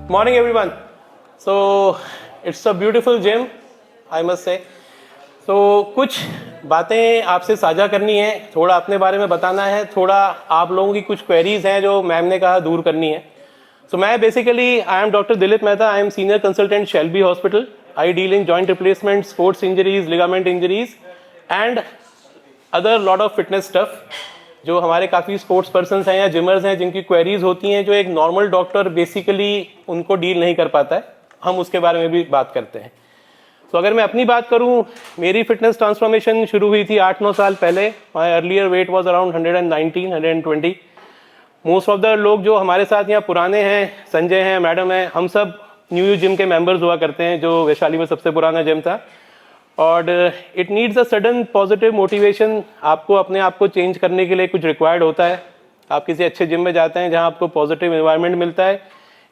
Morning everyone. So it's a beautiful gym, I must say. So कुछ बातें आपसे साझा करनी है, थोड़ा अपने बारे में बताना है, थोड़ा आप लोगों की कुछ क्वेरीज हैं जो मैम ने कहा दूर करनी है. So मैं basically I am doctor Dilip Mehta. I am senior consultant Shelby hospital. I deal in joint replacement, sports injuries, ligament injuries and other lot of fitness stuff. जो हमारे काफ़ी स्पोर्ट्स पर्सन्स हैं या जिमर्स हैं जिनकी क्वेरीज होती हैं जो एक नॉर्मल डॉक्टर बेसिकली उनको डील नहीं कर पाता है, हम उसके बारे में भी बात करते हैं. तो अगर मैं अपनी बात करूं, मेरी फिटनेस ट्रांसफॉर्मेशन शुरू हुई थी 8-9 साल पहले. My earlier wait was around 119, 120. Most of the लोग जो हमारे साथ यहाँ पुराने हैं, संजय हैं, मैडम हैं, हम सब न्यू जिम के मेंबर्स हुआ करते हैं जो वैशाली में सबसे पुराना जिम था. और it needs a sudden positive motivation. आपको अपने आप को चेंज करने के लिए कुछ रिक्वायर्ड होता है. आप किसी अच्छे जिम में जाते हैं जहां आपको पॉजिटिव एनवायरनमेंट मिलता है,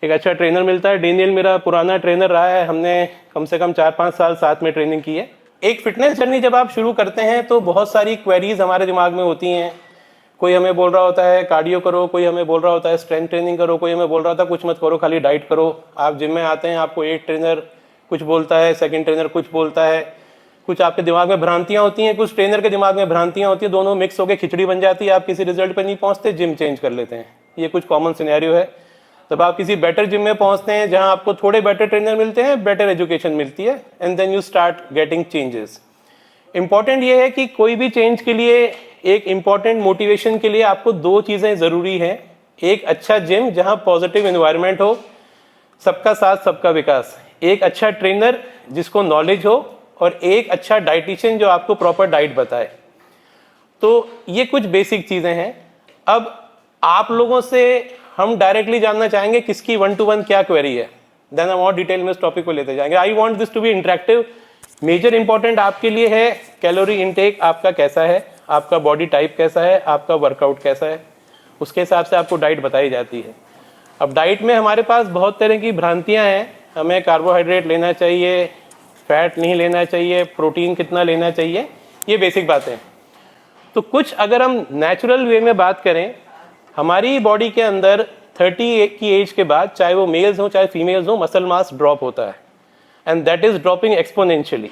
एक अच्छा ट्रेनर मिलता है. डेनियल मेरा पुराना ट्रेनर रहा है, हमने कम से कम 4-5 साल साथ में ट्रेनिंग की है. एक फिटनेस जर्नी जब आप शुरू करते हैं तो बहुत सारी क्वेरीज हमारे दिमाग में होती हैं. कोई हमें बोल रहा होता है कार्डियो करो, कोई हमें बोल रहा होता है स्ट्रेंथ ट्रेनिंग करो, कोई हमें बोल रहा होता है कुछ मत करो, खाली डाइट करो. आप जिम में आते हैं, आपको एक ट्रेनर कुछ बोलता है, सेकेंड ट्रेनर कुछ बोलता है. कुछ आपके दिमाग में भ्रांतियां होती हैं, कुछ ट्रेनर के दिमाग में भ्रांतियां होती हैं, दोनों मिक्स होकर खिचड़ी बन जाती है. आप किसी रिजल्ट पे नहीं पहुंचते, जिम चेंज कर लेते हैं. ये कुछ कॉमन सिनेरियो है. तब आप किसी बेटर जिम में पहुंचते हैं जहां आपको थोड़े बेटर ट्रेनर मिलते हैं, बेटर एजुकेशन मिलती है, and then you start getting changes. Important ये है कि कोई भी चेंज के लिए, एक इंपॉर्टेंट मोटिवेशन के लिए आपको 2 चीज़ें ज़रूरी हैं. एक अच्छा जिम जहाँ पॉजिटिव एनवायरनमेंट हो, सबका साथ सबका विकास. एक अच्छा ट्रेनर जिसको नॉलेज हो, और एक अच्छा डाइटिशियन जो आपको प्रॉपर डाइट बताए. तो ये कुछ बेसिक चीज़ें हैं. अब आप लोगों से हम डायरेक्टली जानना चाहेंगे किसकी 1-to-1 क्या क्वेरी है. देन हम और डिटेल में इस टॉपिक को लेते जाएंगे. I want this to be interactive. Major important आपके लिए है कैलोरी इनटेक आपका कैसा है, आपका बॉडी टाइप कैसा है, आपका वर्कआउट कैसा है. उसके हिसाब से आपको डाइट बताई जाती है. अब डाइट में हमारे पास बहुत तरह की भ्रांतियाँ हैं. हमें कार्बोहाइड्रेट लेना चाहिए, फैट नहीं लेना चाहिए, प्रोटीन कितना लेना चाहिए, ये बेसिक बातें हैं. तो कुछ अगर हम नेचुरल वे में बात करें, हमारी बॉडी के अंदर 30 की एज के बाद, चाहे वो मेल्स हो चाहे फीमेल्स हो, मसल मास ड्रॉप होता है, and that is dropping exponentially.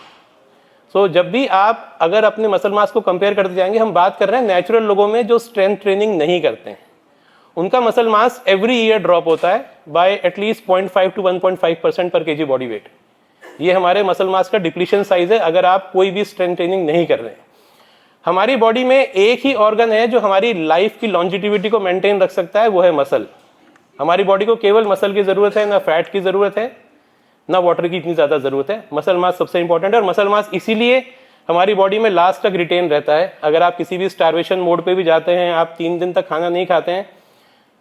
So जब भी आप अगर अपने मसल मास को कंपेयर करते जाएंगे, हम बात कर रहे हैं नेचुरल लोगों में जो स्ट्रेंथ ट्रेनिंग नहीं करते हैं, उनका muscle mass every year drop होता है बाय एटलीस्ट 0.5 to 1.5% पर केजी बॉडी वेट. ये हमारे मसल मास का डिप्लीशन साइज है अगर आप कोई भी स्ट्रेंथ ट्रेनिंग नहीं कर रहे हैं. हमारी बॉडी में एक ही ऑर्गन है जो हमारी लाइफ की लॉन्जिटिविटी को मेंटेन रख सकता है, वो है मसल. हमारी बॉडी को केवल मसल की जरूरत है, ना फैट की जरूरत है, ना वाटर की इतनी ज्यादा जरूरत है. मसल मास सबसे इंपॉर्टेंट है, और मसल मास इसीलिए हमारी बॉडी में लास्ट तक रिटेन रहता है. अगर आप किसी भी स्टार्वेशन मोड पे भी जाते हैं, आप 3 दिन तक खाना नहीं खाते हैं,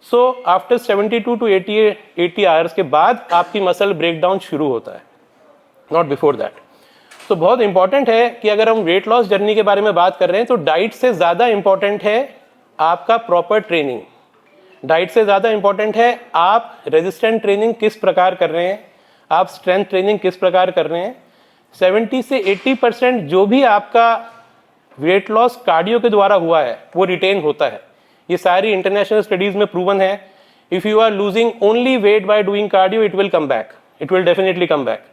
सो आफ्टर 72 to 80 आवर्स के बाद आपकी मसल ब्रेकडाउन शुरू होता है, नॉट बिफोर दैट. तो बहुत इंपॉर्टेंट है कि अगर हम वेट लॉस जर्नी के बारे में बात कर रहे हैं तो डाइट से ज़्यादा इंपॉर्टेंट है आपका प्रॉपर ट्रेनिंग. डाइट से ज़्यादा इंपॉर्टेंट है आप रेजिस्टेंट ट्रेनिंग किस प्रकार कर रहे हैं, आप स्ट्रेंथ ट्रेनिंग किस प्रकार कर रहे हैं. 70 से 80% जो भी आपका वेट लॉस कार्डियो के द्वारा हुआ है वो रिटेन होता है. ये सारी इंटरनेशनल स्टडीज़ में प्रूवन है. If you are losing only weight by doing cardio, it will come back, it will definitely come back.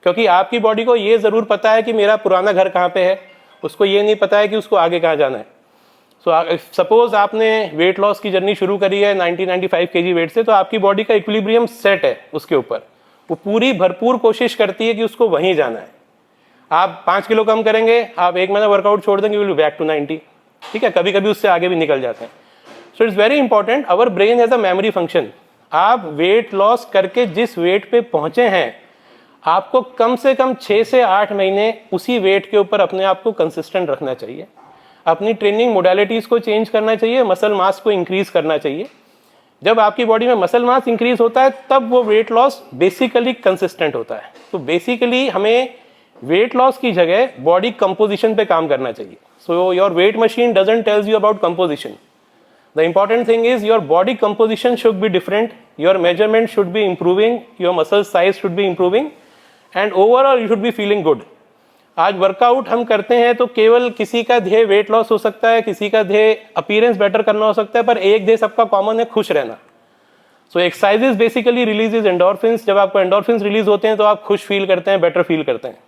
क्योंकि आपकी बॉडी को ये ज़रूर पता है कि मेरा पुराना घर कहाँ पे है, उसको ये नहीं पता है कि उसको आगे कहाँ जाना है. सो सपोज आपने वेट लॉस की जर्नी शुरू करी है 90-95 केजी वेट से, तो आपकी बॉडी का इक्विलिब्रियम सेट है उसके ऊपर. वो पूरी भरपूर कोशिश करती है कि उसको वहीं जाना है. आप 5 किलो कम करेंगे, आप 1 महीना वर्कआउट छोड़ देंगे, विल बी बैक टू 90. ठीक है, कभी कभी उससे आगे भी निकल जाते हैं. So it's very important. Our brain has a memory function. आप वेट लॉस करके जिस वेट पे पहुंचे हैं, आपको कम से कम 6 से 8 महीने उसी वेट के ऊपर अपने आप को कंसिस्टेंट रखना चाहिए. अपनी ट्रेनिंग मोडालिटीज़ को चेंज करना चाहिए, मसल मास को इंक्रीज करना चाहिए. जब आपकी बॉडी में मसल मास इंक्रीज होता है तब वो वेट लॉस बेसिकली कंसिस्टेंट होता है. तो बेसिकली हमें वेट लॉस की जगह बॉडी कंपोजिशन पे काम करना चाहिए. So your weight machine doesn't tells you about composition. The important thing is your body composition should be different, your measurement should be improving, your muscle size should be improving, and overall you should be feeling good. आज workout हम करते हैं तो केवल किसी का ध्येय weight loss हो सकता है, किसी का ध्येय अपीयरेंस बेटर करना हो सकता है, पर एक ध्येय सबका कॉमन है, खुश रहना. सो एक्सरसाइजेज बेसिकली रिलीजेज एंडोर्फिन्स। जब आपको एंडोर्फिन्स रिलीज होते हैं तो आप खुश फील करते हैं, बेटर फील करते हैं।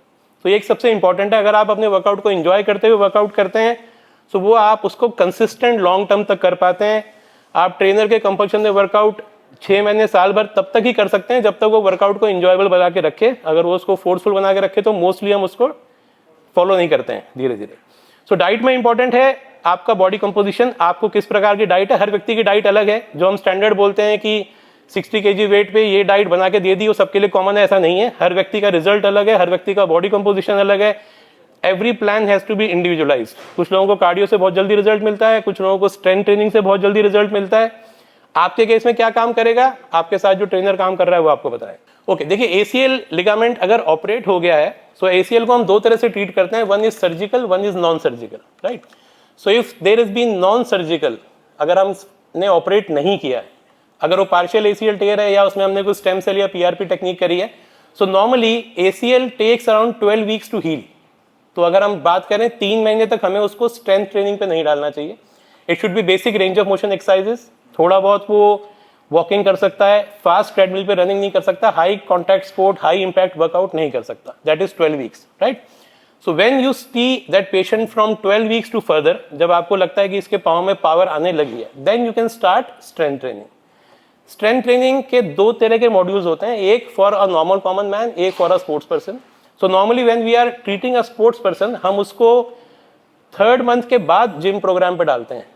तो ये एक सबसे इंपॉर्टेंट है। अगर आप अपने वर्कआउट को एंजॉय करते हुए वर्कआउट करते हैं तो वो आप उसको कंसिस्टेंट लॉन्ग टर्म तक कर पाते हैं। आप ट्रेनर के कंपल्शन में वर्कआउट 6 महीने साल भर तब तक ही कर सकते हैं जब तक वो वर्कआउट को इंजॉयबल बना के रखे। अगर वो उसको फोर्सफुल बना के रखे तो मोस्टली हम उसको फॉलो नहीं करते हैं धीरे धीरे। सो डाइट में इंपॉर्टेंट है आपका बॉडी कंपोजिशन, आपको किस प्रकार की डाइट है। हर व्यक्ति की डाइट अलग है। जो हम स्टैंडर्ड बोलते हैं कि 60 kg वेट पे ये डाइट बना के दे दी, वो सबके लिए कॉमन है, ऐसा नहीं है। हर व्यक्ति का रिजल्ट अलग है, हर व्यक्ति का बॉडी कंपोजिशन अलग है। Every plan has to be individualised. कुछ लोगों को कार्डियो से बहुत जल्दी रिजल्ट मिलता है, कुछ लोगों को स्ट्रेंथ ट्रेनिंग से बहुत जल्दी रिजल्ट मिलता है। आपके केस में क्या काम करेगा, आपके साथ जो ट्रेनर काम कर रहा है वो आपको बताए। ओके, देखिए ACL लिगामेंट अगर ऑपरेट हो गया है, सो ACL को हम दो तरह से ट्रीट करते हैं, one is surgical, one is non surgical, right. So if there is been non surgical, अगर हमने ऑपरेट नहीं किया है, अगर वो पार्शियल ACL टेयर है या उसमें हमने कुछ स्टेम सेल या PRP टेक्निक करी है, so normally ACL takes around 12 weeks to heal. तो अगर हम बात करें 3 महीने तक हमें उसको स्ट्रेंथ ट्रेनिंग पे नहीं डालना चाहिए। It should be basic range of motion exercises. थोड़ा बहुत वो वॉकिंग कर सकता है, फास्ट ट्रेडमिल पे रनिंग नहीं कर सकता, high contact sport, high impact workout नहीं कर सकता। That is 12 weeks, right. So when you see that patient from 12 weeks to further, जब आपको लगता है कि इसके पाँव में पावर आने लगी है, then you can start strength training. Strength training के दो तरह के मॉड्यूल्स होते हैं, एक for a normal common man, एक for a sports person. So normally when we are treating a sports person, हम उसको 3rd मंथ के बाद जिम प्रोग्राम पे डालते हैं,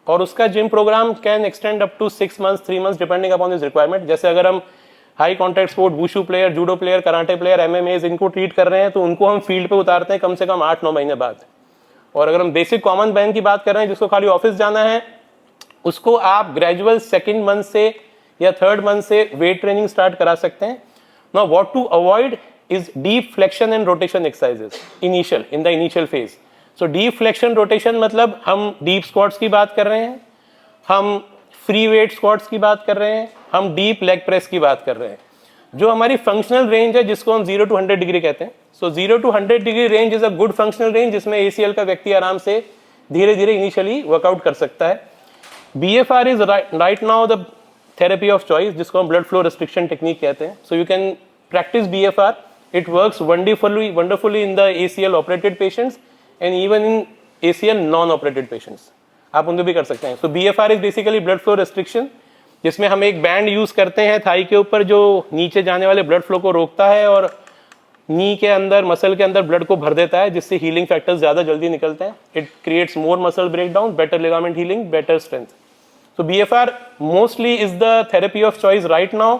और उसका gym program can extend up to 6 months 3 months depending upon his requirement. जैसे अगर हम high contact sport, wushu player, judo player, karate player, MMA इनको ट्रीट कर रहे हैं तो उनको हम फील्ड पे उतारते हैं कम से कम 8-9 महीने बाद। और अगर हम बेसिक कॉमन मैन की बात कर रहे हैं जिसको खाली ऑफिस जाना है, उसको आप ग्रेजुअल 2nd मंथ से या 3rd मंथ से वेट ट्रेनिंग स्टार्ट करा सकते हैं। Now what to avoid is deep flexion and rotation exercises initial in the initial phase. So deep flexion rotation मतलब हम डीप स्क्वाट्स की बात कर रहे हैं, हम फ्री वेट स्क्वाट्स की बात कर रहे हैं, हम डीप लेग प्रेस की बात कर रहे हैं। जो हमारी फंक्शनल रेंज है जिसको हम 0 to 100 डिग्री कहते हैं, सो 0 to 100 degree range is a good functional range जिसमें ACL का व्यक्ति आराम से धीरे धीरे इनिशियली वर्कआउट कर सकता है। BFR is right now the therapy of choice जिसको हम ब्लड फ्लो रिस्ट्रिक्शन टेक्निक कहते हैं। So you can practice BFR, it works wonderfully in the ACL operated patients and even in ACL non operated patients, आप उनको भी कर सकते हैं। सो BFR is basically blood flow restriction, जिसमें हम एक बैंड यूज करते हैं थाई के ऊपर जो नीचे जाने वाले ब्लड फ्लो को रोकता है और नी के अंदर, मसल के अंदर ब्लड को भर देता है, जिससे हीलिंग फैक्टर्स ज्यादा जल्दी निकलते हैं। It creates more muscle breakdown, better ligament healing, better strength. So BFR mostly is the therapy of choice right now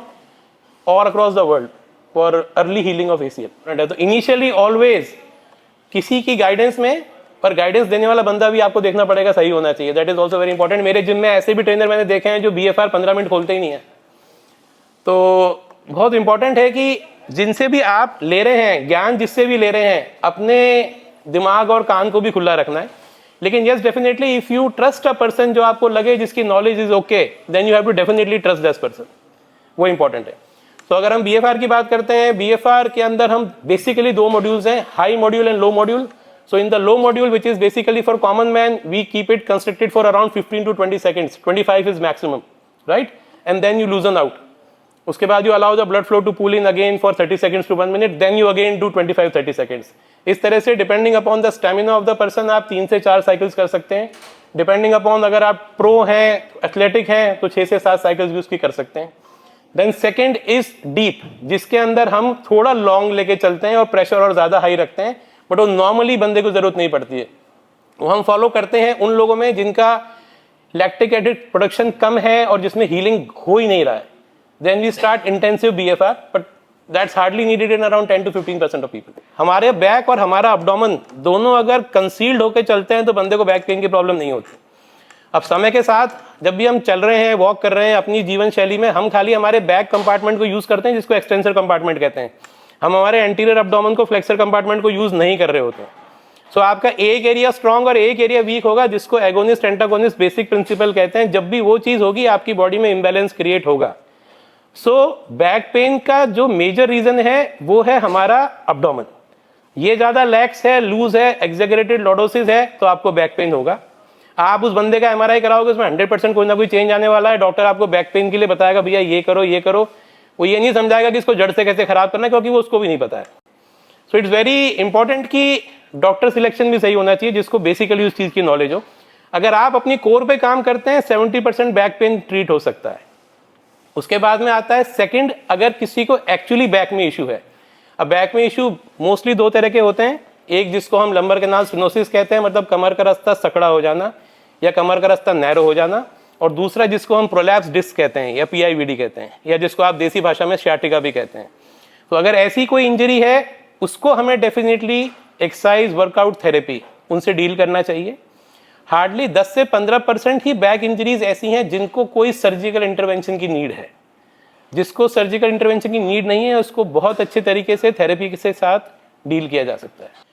और across the world for early healing of ACL। तो इनिशियली ऑलवेज किसी की guidance में, पर guidance देने वाला बंदा भी आपको देखना पड़ेगा, सही होना चाहिए। That is also very important. मेरे जिम में ऐसे भी ट्रेनर मैंने देखे हैं जो BFR 15 मिनट खोलते ही नहीं है। तो बहुत इंपॉर्टेंट है कि जिनसे भी आप ले रहे हैं ज्ञान, जिससे भी ले रहे हैं, अपने दिमाग और कान को भी खुला रखना है। लेकिन yes definitely if you trust a person, जो आपको लगे जिसकी knowledge is okay, then you have to definitely trust this person, वो इंपॉर्टेंट है। तो अगर हम BFR की बात करते हैं, BFR के अंदर हम बेसिकली 2 मॉड्यूल्स हैं, high module and low module. So in the low module, which is basically for common man, we keep it constricted for around 15 to 20 seconds. 25 is maximum, right? And then you loosen out. उसके बाद you allow the blood flow to pool in again for 30 seconds to 1 minute. Then you again do 25-30 seconds. इस तरह से depending upon the stamina of the person, आप 3 से 4 cycles कर सकते हैं. Depending upon अगर आप pro हैं, athletic हैं, तो 6 से 7 cycles भी उसकी कर सकते हैं. Then second is deep, जिसके अंदर हम थोड़ा long लेके चलते हैं और pressure और ज़्यादा high रखते हैं. बट वो नॉर्मली बंदे को जरूरत नहीं पड़ती है। वो हम फॉलो करते हैं उन लोगों में जिनका लैक्टिक एसिड प्रोडक्शन कम है और जिसमें हीलिंग हो ही नहीं रहा है। Then we start intensive BFR, but that's hardly needed in around 10 to 15% of people. हमारे बैक और हमारा अब्डोमेन दोनों अगर कंसील्ड होकर चलते हैं तो बंदे को बैक पेन की प्रॉब्लम नहीं होती। अब समय के साथ जब भी हम चल रहे हैं, वॉक कर रहे हैं अपनी जीवन शैली में, हम खाली हमारे बैक कंपार्टमेंट को यूज करते हैं, जिसको एक्सटेंसर कंपार्टमेंट कहते हैं। हम हमारे एंटीरियर अब्डोमेन को, फ्लेक्सर कंपार्टमेंट को यूज नहीं कर रहे होते। सो आपका एक एरिया स्ट्रांग और एक एरिया वीक होगा, जिसको एगोनिस्ट एंटागोनिस्ट बेसिक प्रिंसिपल कहते हैं। जब भी वो चीज होगी आपकी बॉडी में इम्बैलेंस क्रिएट होगा। सो बैक पेन का जो मेजर रीजन है वो है हमारा अब्डोमेन। ये ज्यादा लैक्स है, लूज है, एक्सेगरेटेड लॉर्डोसिस है, तो आपको बैक पेन होगा। आप उस बंदे का MRI कराओगे, उसमें 100% कोई ना कोई चेंज आने वाला है। डॉक्टर आपको बैक पेन के लिए बताएगा भैया ये करो ये करो, वो ये नहीं समझाएगा कि इसको जड़ से कैसे खराब करना है, क्योंकि वो उसको भी नहीं पता है। सो इट्स वेरी इंपॉर्टेंट कि डॉक्टर सिलेक्शन भी सही होना चाहिए, जिसको बेसिकली उस चीज़ की नॉलेज हो। अगर आप अपनी कोर पे काम करते हैं 70% बैक पेन ट्रीट हो सकता है। उसके बाद में आता है सेकंड, अगर किसी को एक्चुअली बैक में इशू है। अब बैक में इशू मोस्टली दो तरह के होते हैं, एक जिसको हम लंबर कैनाल स्टेनोसिस कहते हैं, मतलब कमर का रास्ता सकड़ा हो जाना या कमर का रास्ता नैरो हो जाना, और दूसरा जिसको हम प्रोलैप्स डिस्क कहते हैं या PIVD कहते हैं, या जिसको आप देसी भाषा में sciatica भी कहते हैं। तो अगर ऐसी कोई इंजरी है, उसको हमें डेफिनेटली एक्सरसाइज वर्कआउट थेरेपी उनसे डील करना चाहिए। हार्डली 10 से 15% ही बैक इंजरीज ऐसी हैं जिनको कोई सर्जिकल इंटरवेंशन की नीड है। जिसको सर्जिकल इंटरवेंशन की नीड नहीं है, उसको बहुत अच्छे तरीके से थेरेपी के साथ डील किया जा सकता है।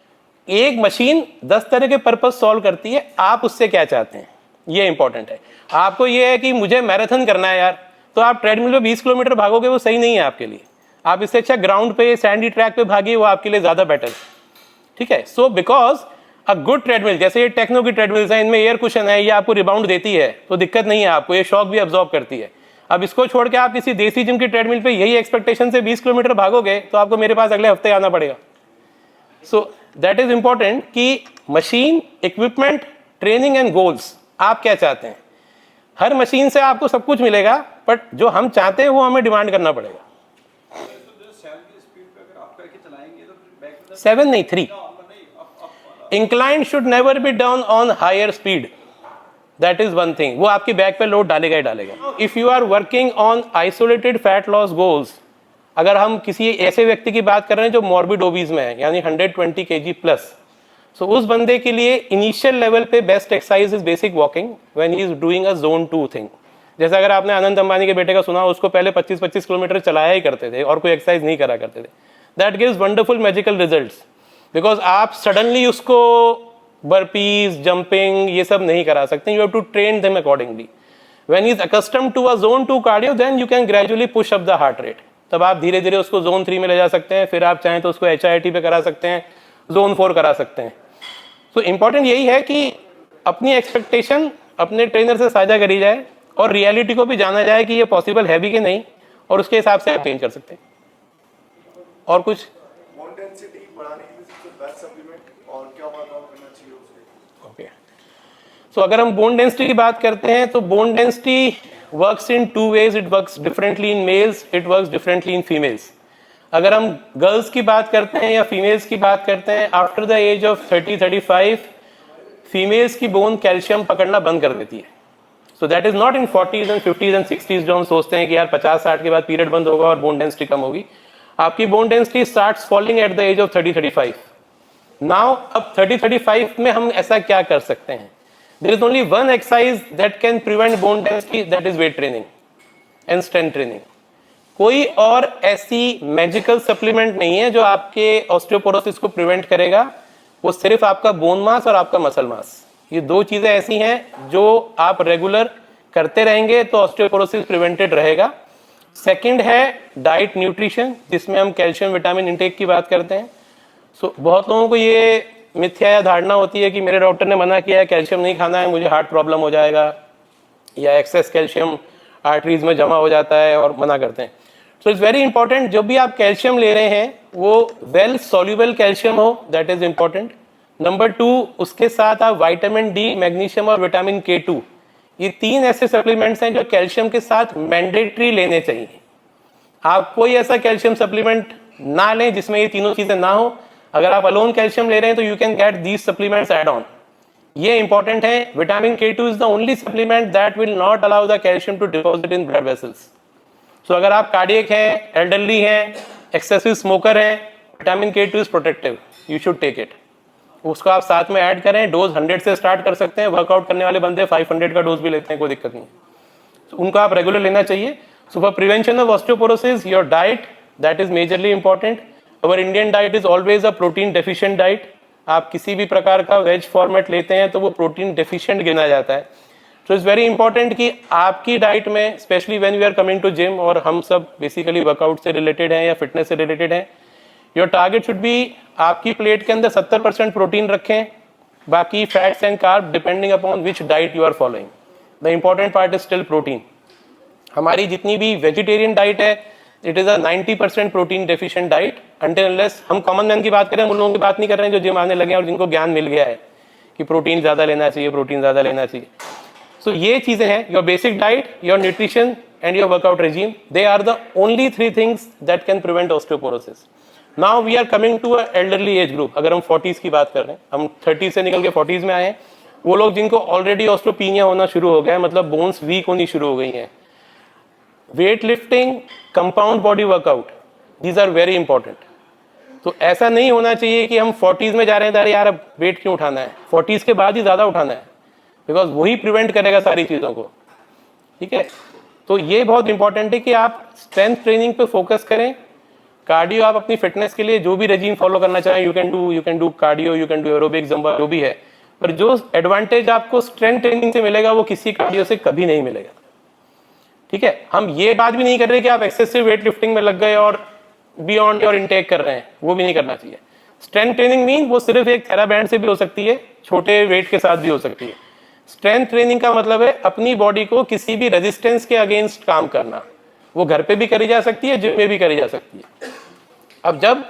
एक मशीन 10 तरह के पर्पस सॉल्व करती है, आप उससे क्या चाहते हैं ये इंपॉर्टेंट है। आपको ये है कि मुझे मैराथन करना है यार, तो आप ट्रेडमिल पे 20 किलोमीटर भागोगे, वो सही नहीं है आपके लिए। आप इससे अच्छा ग्राउंड पे सैंडी ट्रैक पे भागिए, वो आपके लिए ज्यादा बेटर है। ठीक है, so because a good treadmill, जैसे ये टेक्नो की ट्रेडमिल्स हैं, इनमें एयर कुशन है, ये आपको रिबाउंड देती है तो दिक्कत नहीं है आपको, ये शॉक भी अब्जॉर्ब करती है। अब इसको छोड़ के आप किसी देसी जिम की ट्रेडमिल पे यही एक्सपेक्टेशन से 20 किलोमीटर भागोगे तो आपको मेरे पास अगले हफ्ते आना पड़ेगा। सो दैट इज इंपॉर्टेंट कि machine, equipment, training and goals, आप क्या चाहते हैं। हर मशीन से आपको सब कुछ मिलेगा, बट जो हम चाहते हैं वो हमें डिमांड करना पड़ेगा। 7 नहीं 3। Incline should never be down on higher speed, that is one thing. वो आपकी बैक पे लोड डालेगा ही डालेगा। If you are working on isolated fat loss goals, अगर हम किसी ऐसे व्यक्ति की बात कर रहे हैं जो मॉर्बिड ओबीज में है, यानी 120 kg प्लस, सो उस बंदे के लिए इनिशियल लेवल पे best exercise is basic walking when he is doing a zone 2 thing. जैसे अगर आपने अनंत अंबानी के बेटे का सुना, उसको पहले 25-25 किलोमीटर चलाया ही करते थे और कोई एक्सरसाइज नहीं करा करते थे। That gives wonderful magical results, because आप सडनली उसको बर्पीज, जंपिंग ये सब नहीं करा सकते। You have to train them accordingly. When he is accustomed to a zone 2 cardio, then you can gradually push up the heart rate. तब आप धीरे धीरे उसको जोन 3 में ले जा सकते हैं, फिर आप चाहें तो उसको HIIT पे करा सकते हैं, जोन 4 करा सकते हैं। तो इंपॉर्टेंट यही है कि अपनी एक्सपेक्टेशन अपने ट्रेनर से साझा करी जाए और रियलिटी को भी जाना जाए कि ये पॉसिबल है भी कि नहीं, और उसके हिसाब से आप चेंज कर सकते हैं। और कुछ बोन डेंसिटी बढ़ाने के लिए सबसे बेस्ट सप्लीमेंट और क्या वर्कआउट करना चाहिए उसके? ओके, सो अगर हम बोन डेंसिटी की बात करते हैं तो bone density works in 2 ways। It works differently in males, it works differently in females. अगर हम गर्ल्स की बात करते हैं या फीमेल्स की बात करते हैं, after the age of 30-35 females की बोन कैल्शियम पकड़ना बंद कर देती है। So that is not in 40s and 50s and 60s जो हम सोचते हैं कि यार 50-60 के बाद पीरियड बंद होगा और बोन डेंसिटी कम होगी। आपकी bone density starts falling at the age of 30-35। Now अब 30-35 में हम ऐसा क्या कर सकते हैं? There is only one exercise that can prevent bone density, that is weight training and strength training. कोई और ऐसी मैजिकल सप्लीमेंट नहीं है जो आपके ऑस्टियोपोरोसिस को प्रिवेंट करेगा, वो सिर्फ आपका बोन मास और आपका मसल मास। ये दो चीजें ऐसी हैं जो आप रेगुलर करते रहेंगे तो ऑस्टियोपोरोसिस प्रिवेंटेड रहेगा। सेकंड है डाइट न्यूट्रिशन, जिसमें हम कैल्शियम विटामिन इंटेक की बात करते हैं। सो बहुत लोगों को ये मिथ्या या धारणा होती है कि मेरे डॉक्टर ने मना किया है कैल्शियम नहीं खाना है, मुझे हार्ट प्रॉब्लम हो जाएगा, या एक्सेस कैल्शियम आर्टरीज में जमा हो जाता है और मना करते हैं। सो इट्स वेरी इंपॉर्टेंट, जब भी आप कैल्शियम ले रहे हैं वो वेल सॉल्युबल कैल्शियम हो, दैट इज इंपॉर्टेंट। नंबर 2, उसके साथ आप विटामिन डी, मैग्नीशियम और विटामिन K2, ये 3 ऐसे सप्लीमेंट्स हैं जो कैल्शियम के साथ मैंडेटरी लेने चाहिए। आप कोई ऐसा कैल्शियम सप्लीमेंट ना लें जिसमें ये तीनों चीजें ना हो। अगर आप अलोन कैल्शियम ले रहे हैं तो you can get these supplements add on. ये इंपॉर्टेंट है। Vitamin K2 is the only supplement that will not allow the calcium to deposit in blood vessels. So अगर आप कार्डियक हैं, एल्डरली हैं, एक्सेसिव स्मोकर हैं, vitamin K2 is protective, you should take it. उसको आप साथ में ऐड करें। डोज 100 से स्टार्ट कर सकते हैं। वर्कआउट करने वाले बंदे 500 का डोज भी लेते हैं, कोई दिक्कत नहीं। तो उनको आप रेगुलर लेना चाहिए। So for prevention of osteoporosis, your diet, that is majorly important. Our Indian diet is always a protein deficient diet. आप किसी भी प्रकार का वेज फॉर्मेट लेते हैं तो वो प्रोटीन डेफिशिएंट गिना जाता है। सो इट्स वेरी इंपॉर्टेंट कि आपकी डाइट में, specially when we are coming to gym, और हम सब बेसिकली वर्कआउट से रिलेटेड हैं या फिटनेस से रिलेटेड हैं, योर टारगेट शुड बी आपकी प्लेट के अंदर 70% प्रोटीन रखें, बाकी fats and carb depending upon which diet you are following. The important part is still protein. हमारी जितनी भी वेजिटेरियन डाइट है it is a 90% protein deficient diet until unless हम कॉमन मैन की बात करें, उन लोगों की बात नहीं कर रहे हैं जो जिम आने लगे हैं और जिनको ज्ञान मिल गया है कि प्रोटीन ज़्यादा लेना चाहिए, प्रोटीन ज़्यादा लेना चाहिए। सो ये चीज़ें हैं, your basic diet, your nutrition and your workout regime, they are the only 3 things that can prevent osteoporosis. Now we are coming to a elderly age group. अगर हम 40s की बात कर रहे हैं, हम 30 से निकल के 40s में आए हैं, वो लोग जिनको ऑलरेडी ऑस्टियोपीनिया होना शुरू हो गया है, मतलब बोन्स वीक होनी शुरू हो गई हैं। Weight lifting, compound body workout, these are very important. तो ऐसा नहीं होना चाहिए कि हम 40s में जा रहे हैं तो अरे यार अब वेट क्यों उठाना है, 40s के बाद ही ज़्यादा उठाना है, बिकॉज वही प्रिवेंट करेगा सारी चीज़ों को। ठीक है, तो ये बहुत इंपॉर्टेंट है कि आप स्ट्रेंथ ट्रेनिंग पे फोकस करें। कार्डियो आप अपनी फिटनेस के लिए जो भी रेजीम फॉलो करना चाहें, you can do cardio, you can do aerobic, Zumba, जो भी है, पर जो एडवांटेज आपको स्ट्रेंथ ट्रेनिंग से मिलेगा वो किसी कार्डियो से कभी नहीं मिलेगा। ठीक है, हम ये बात भी नहीं कर रहे कि आप एक्सेसिव वेट लिफ्टिंग में लग गए और बियॉन्ड योर इनटेक कर रहे हैं, वो भी नहीं करना चाहिए। स्ट्रेंथ ट्रेनिंग मीन वो सिर्फ एक थेराबैंड से भी हो सकती है, छोटे वेट के साथ भी हो सकती है। स्ट्रेंथ ट्रेनिंग का मतलब है अपनी बॉडी को किसी भी रेजिस्टेंस के अगेंस्ट काम करना। वो घर पे भी करी जा सकती है, जिम में भी करी जा सकती है। अब जब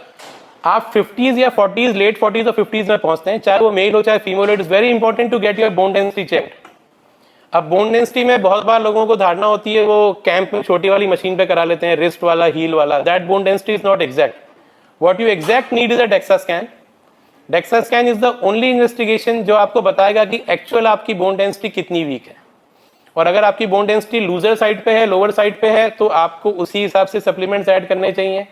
आप 50s या 40s, लेट 40s और 50s में पहुंचते हैं, चाहे वो मेल हो चाहे फीमेल हो, it is very important to get your bone density check. अब बोन डेंसिटी में बहुत बार लोगों को धारणा होती है वो कैंप में छोटी वाली मशीन पे करा लेते हैं, रिस्ट वाला, हील वाला। That bone density is not exact. What you exact need is a DEXA scan. DEXA scan is the only investigation जो आपको बताएगा कि एक्चुअल आपकी बोन डेंसिटी कितनी वीक है। और अगर आपकी बोन डेंसिटी लूजर साइड पे है, लोअर साइड पे है, तो आपको उसी हिसाब से सप्लीमेंट्स ऐड करने चाहिए।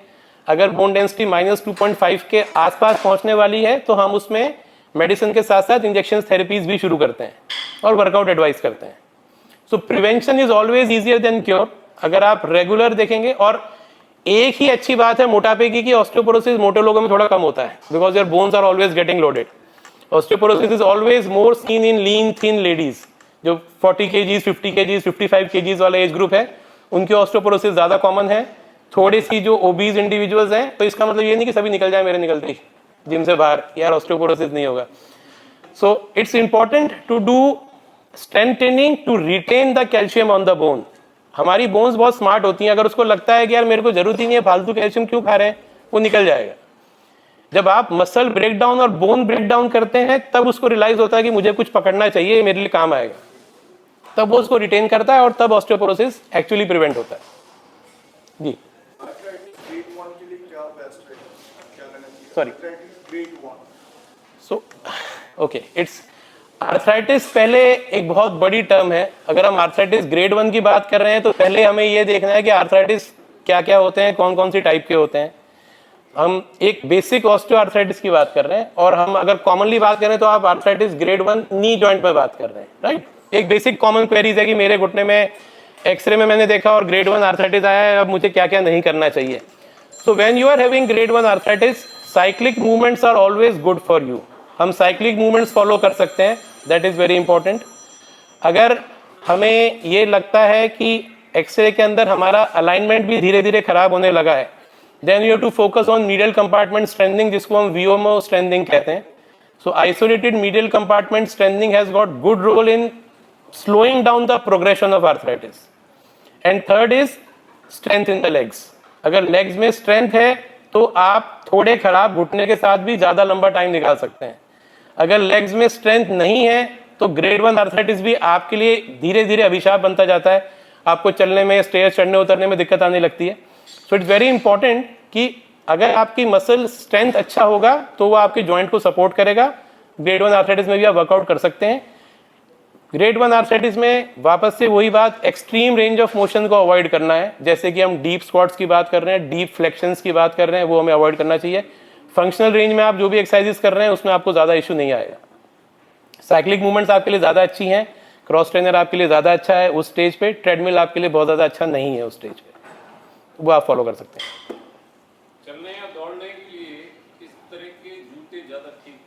अगर बोन डेंसिटी -2.5 के आसपास पहुंचने वाली है तो हम उसमें मेडिसिन के साथ साथ इंजेक्शन थेरेपीज भी शुरू करते हैं और वर्कआउट एडवाइस करते हैं। सो prevention is always easier than cure. अगर आप रेगुलर देखेंगे, और एक ही अच्छी बात है मोटापे की कि ऑस्टियोपोरोसिस मोटे लोगों में थोड़ा कम होता है, because your bones are always getting loaded. Osteoporosis is always more seen in lean thin ladies, जो 40 kgs, 50 kgs, 55 kgs वाला एज ग्रुप है, उनकी ऑस्टियोपोरोसिस ज्यादा कॉमन है। थोड़ी सी जो ओबीज इंडिविजुअल्स हैं, तो इसका मतलब ये नहीं कि सभी निकल जाए मेरे निकलते ही जिम से बाहर, यार ऑस्टियोपोरोसिस नहीं होगा। So it's important to do strength training to retain the calcium on the bone. हमारी बोन्स बहुत स्मार्ट होती हैं, अगर उसको लगता है कि यार मेरे को जरूरत ही नहीं है, फालतू कैल्शियम क्यों खा रहे हैं, वो निकल जाएगा। जब आप मसल ब्रेकडाउन और बोन ब्रेकडाउन करते हैं तब उसको रियलाइज होता है कि मुझे कुछ पकड़ना चाहिए, मेरे लिए काम आएगा, तब वो उसको रिटेन करता है और तब ऑस्टियोपोरोसिस एक्चुअली प्रिवेंट होता है। जी ग्रेड 1 के लिए क्या बेस्ट है, क्या करना चाहिए? Sorry. Grade 1। So okay, it's arthritis पहले एक बहुत बड़ी टर्म है। अगर हम आर्थराइटिस ग्रेड 1 की बात कर रहे हैं तो पहले हमें ये देखना है कि आर्थराइटिस क्या क्या होते हैं, कौन कौन सी टाइप के होते हैं। हम एक बेसिक ऑस्टियो आर्थराइटिस की बात कर रहे हैं, और हम अगर कॉमनली बात करें तो आप आर्थराइटिस ग्रेड 1 नी जॉइंट में बात कर रहे हैं, राइट। एक बेसिक कॉमन क्वेरीज है कि मेरे घुटने में एक्सरे में मैंने देखा और ग्रेड 1 आर्थराइटिस आया है, अब मुझे क्या क्या नहीं करना चाहिए। So when you are having grade 1 arthritis, cyclic movements are always good for you. हम साइक्लिक मूवमेंट्स फॉलो कर सकते हैं, दैट इज वेरी इंपॉर्टेंट। अगर हमें ये लगता है कि एक्सरे के अंदर हमारा अलाइनमेंट भी धीरे धीरे खराब होने लगा है, then you have to focus on medial compartment strengthening, जिसको हम वीओमओ स्ट्रेंथनिंग कहते हैं। So isolated medial compartment strengthening has got good role in slowing down the progression of arthritis. And third is strength in the legs. अगर legs में strength है तो आप थोड़े खराब घुटने के साथ भी ज़्यादा लंबा टाइम निकाल सकते हैं। अगर legs में strength नहीं है तो ग्रेड 1 आर्थराइटिस भी आपके लिए धीरे धीरे अभिशाप बनता जाता है, आपको चलने में, स्टेयर्स चढ़ने उतरने में दिक्कत आने लगती है। सो इट्स वेरी इंपॉर्टेंट कि अगर आपकी मसल स्ट्रेंथ अच्छा होगा तो वो आपके जॉइंट को सपोर्ट करेगा। ग्रेड 1 आर्थराइटिस में भी आप वर्कआउट कर सकते हैं। ग्रेड 1 आर्थराइटिस में वापस से वही बात, एक्सट्रीम रेंज ऑफ मोशन को अवॉइड करना है। जैसे कि हम डीप स्क्वाट्स की बात कर रहे हैं, डीप फ्लेक्शंस की बात कर रहे हैं, वो हमें अवॉइड करना चाहिए। फंक्शनल रेंज में आप जो भी एक्सरसाइजेस कर रहे हैं उसमें आपको ज़्यादा इशू नहीं आएगा। साइक्लिक मूवमेंट्स आपके लिए ज़्यादा अच्छी हैं, क्रॉस ट्रेनर आपके लिए ज़्यादा अच्छा है उस स्टेज पे, ट्रेडमिल आपके लिए बहुत ज़्यादा अच्छा नहीं है उस स्टेज पे, वो आप फॉलो कर सकते हैं। चलने या दौड़ने के लिए किस तरह के जूते ज़्यादा ठीक,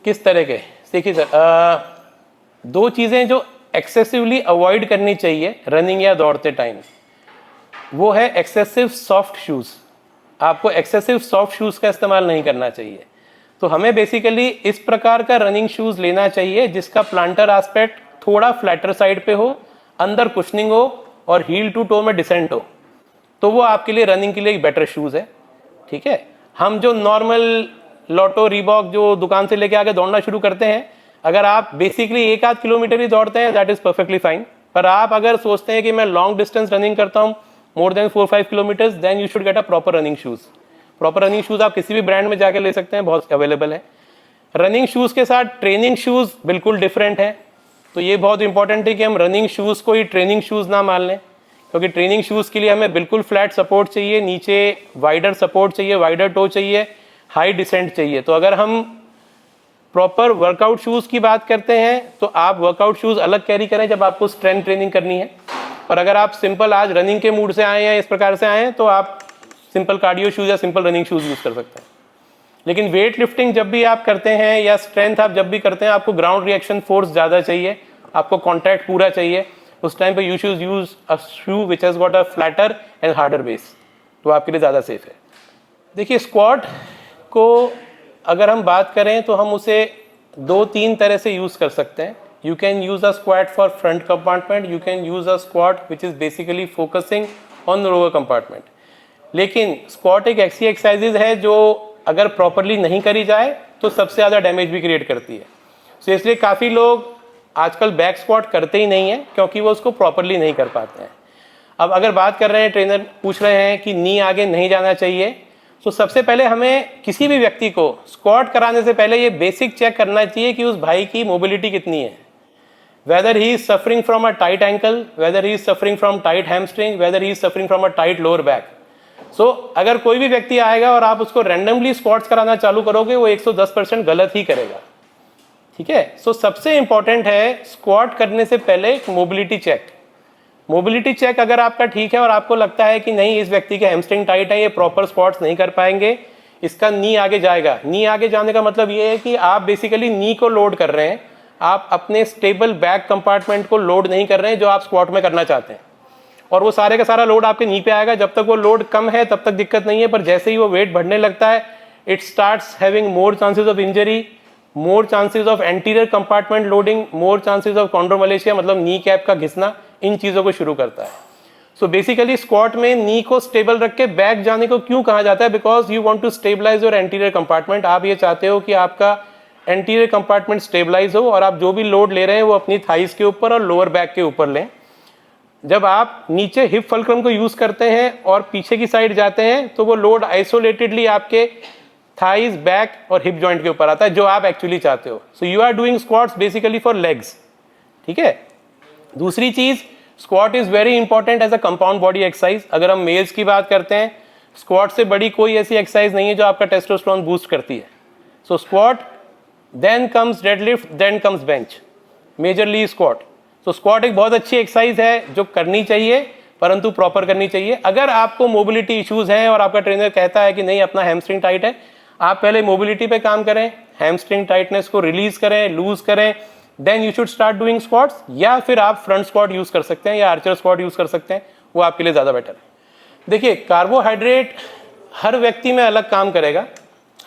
किस तरह के? देखिए सर, दो चीज़ें जो एक्सेसिवली अवॉइड करनी चाहिए रनिंग या दौड़ते टाइम, वो है एक्सेसिव सॉफ्ट शूज़। आपको एक्सेसिव सॉफ्ट शूज़ का इस्तेमाल नहीं करना चाहिए। तो हमें बेसिकली इस प्रकार का रनिंग शूज़ लेना चाहिए जिसका प्लांटर एस्पेक्ट थोड़ा फ्लैटर साइड पे हो, अंदर कुशनिंग हो और हील टू टो में डिसेंट हो, तो वो आपके लिए रनिंग के लिए एक बेटर शूज़ है। ठीक है, हम जो नॉर्मल लॉटो रीबॉक जो दुकान से लेके आके दौड़ना शुरू करते हैं, अगर आप बेसिकली 1-8 किलोमीटर ही दौड़ते हैं दैट इज़ परफेक्टली फाइन, पर आप अगर सोचते हैं कि मैं लॉन्ग डिस्टेंस रनिंग करता हूँ more than 4-5 kilometres, then you should get a proper running shoes. Proper running shoes आप किसी भी ब्रांड में जाके ले सकते हैं, बहुत अवेलेबल है। रनिंग शूज़ के साथ ट्रेनिंग शूज़ बिल्कुल डिफरेंट है, तो ये बहुत इंपॉर्टेंट है कि हम रनिंग शूज़ को ही ट्रेनिंग शूज़ ना मान लें, क्योंकि ट्रेनिंग शूज़ के लिए हमें बिल्कुल फ्लैट सपोर्ट चाहिए, नीचे वाइडर सपोर्ट चाहिए, वाइडर टो चाहिए, हाई डिसेंट चाहिए। तो अगर हम प्रॉपर वर्कआउट शूज़ की बात करते हैं तो आप वर्कआउट शूज़ अलग कैरी करें जब आपको स्ट्रेंथ ट्रेनिंग करनी है, पर अगर आप सिंपल आज रनिंग के मूड से आए हैं, इस प्रकार से आए हैं, तो आप सिंपल कार्डियो शूज़ या सिंपल रनिंग शूज़ यूज़ कर सकते हैं। लेकिन वेट लिफ्टिंग जब भी आप करते हैं या स्ट्रेंथ आप जब भी करते हैं, आपको ग्राउंड रिएक्शन फोर्स ज़्यादा चाहिए, आपको कॉन्टैक्ट पूरा चाहिए, उस टाइम पे you should use a shoe which has got a flatter and harder base, तो आपके लिए ज़्यादा सेफ है। देखिए, स्क्वाट को अगर हम बात करें तो हम उसे 2-3 तरह से यूज़ कर सकते हैं। You can use a squat for front compartment, you can use a squat which is basically focusing on the lower compartment. लेकिन स्क्वाट एक ऐसी एक्सरसाइज है जो अगर प्रॉपरली नहीं करी जाए तो सबसे ज़्यादा डैमेज भी क्रिएट करती है। सो इसलिए काफ़ी लोग आजकल बैक स्क्वाट करते ही नहीं हैं क्योंकि वो उसको प्रॉपरली नहीं कर पाते हैं। अब अगर बात कर रहे हैं, ट्रेनर पूछ रहे हैं कि नी आगे नहीं जाना चाहिए, तो सबसे पहले हमें किसी भी व्यक्ति को स्क्वाट कराने से पहले ये बेसिक चेक करना चाहिए कि उस भाई की मोबिलिटी कितनी है, whether he is suffering from a tight ankle, whether he is suffering from tight hamstring, whether he is suffering from a tight lower back. So अगर कोई भी व्यक्ति आएगा और आप उसको रैंडमली स्क्वाट्स कराना चालू करोगे, वो 110% गलत ही करेगा। ठीक है, सो सबसे इंपॉर्टेंट है स्क्वाट करने से पहले एक मोबिलिटी चेक। मोबिलिटी चेक अगर आपका ठीक है और आपको लगता है कि नहीं इस व्यक्ति के हैमस्ट्रिंग टाइट है, ये प्रॉपर स्क्वाट्स नहीं कर पाएंगे, इसका नी आगे जाएगा। नी आगे जाने का मतलब ये है कि आप बेसिकली नी को लोड कर रहे हैं, आप अपने स्टेबल बैक कंपार्टमेंट को लोड नहीं कर रहे हैं जो आप स्क्वाट में करना चाहते हैं, और वो सारे का सारा लोड आपके नी पे आएगा। जब तक वो लोड कम है तब तक दिक्कत नहीं है, पर जैसे ही वो वेट बढ़ने लगता है, it starts having more chances of injury, more chances of anterior compartment loading, more chances of chondromalacia, मतलब नी कैप का घिसना, इन चीज़ों को शुरू करता है। सो बेसिकली स्क्वाट में नी को स्टेबल रख के बैक जाने को क्यों कहा जाता है? Because you want to stabilise your anterior compartment. आप ये चाहते हो कि आपका एंटीरियर कंपार्टमेंट स्टेबलाइज हो और आप जो भी लोड ले रहे हैं वो अपनी थाइस के ऊपर और लोअर बैक के ऊपर लें। जब आप नीचे हिप फल्क्रम को यूज़ करते हैं और पीछे की साइड जाते हैं तो वो लोड आइसोलेटेडली आपके थाइस, बैक और हिप जॉइंट के ऊपर आता है, जो आप एक्चुअली चाहते हो। So you are doing squats basically for legs. ठीक है, दूसरी चीज, squat is very important as a compound body exercise. अगर हम मेल्स की बात करते हैं, स्क्वाट से बड़ी कोई ऐसी एक्सरसाइज नहीं है जो आपका टेस्टोस्टेरोन बूस्ट करती है। So squat, then comes deadlift, then comes bench, majorly squat. तो स्क्वाट एक बहुत अच्छी एक्सरसाइज है जो करनी चाहिए, परंतु प्रॉपर करनी चाहिए। अगर आपको मोबिलिटी इश्यूज हैं और आपका ट्रेनर कहता है कि नहीं अपना हैमस्ट्रिंग टाइट है, आप पहले मोबिलिटी पे काम करें, हैमस्ट्रिंग टाइटनेस को रिलीज करें, लूज करें, then you should start doing squats. या फिर आप फ्रंट स्क्वाट यूज कर सकते हैं या आर्चर स्क्वाट यूज कर सकते हैं, वो आपके लिए ज़्यादा बेटर है। देखिए, कार्बोहाइड्रेट हर व्यक्ति में अलग काम करेगा,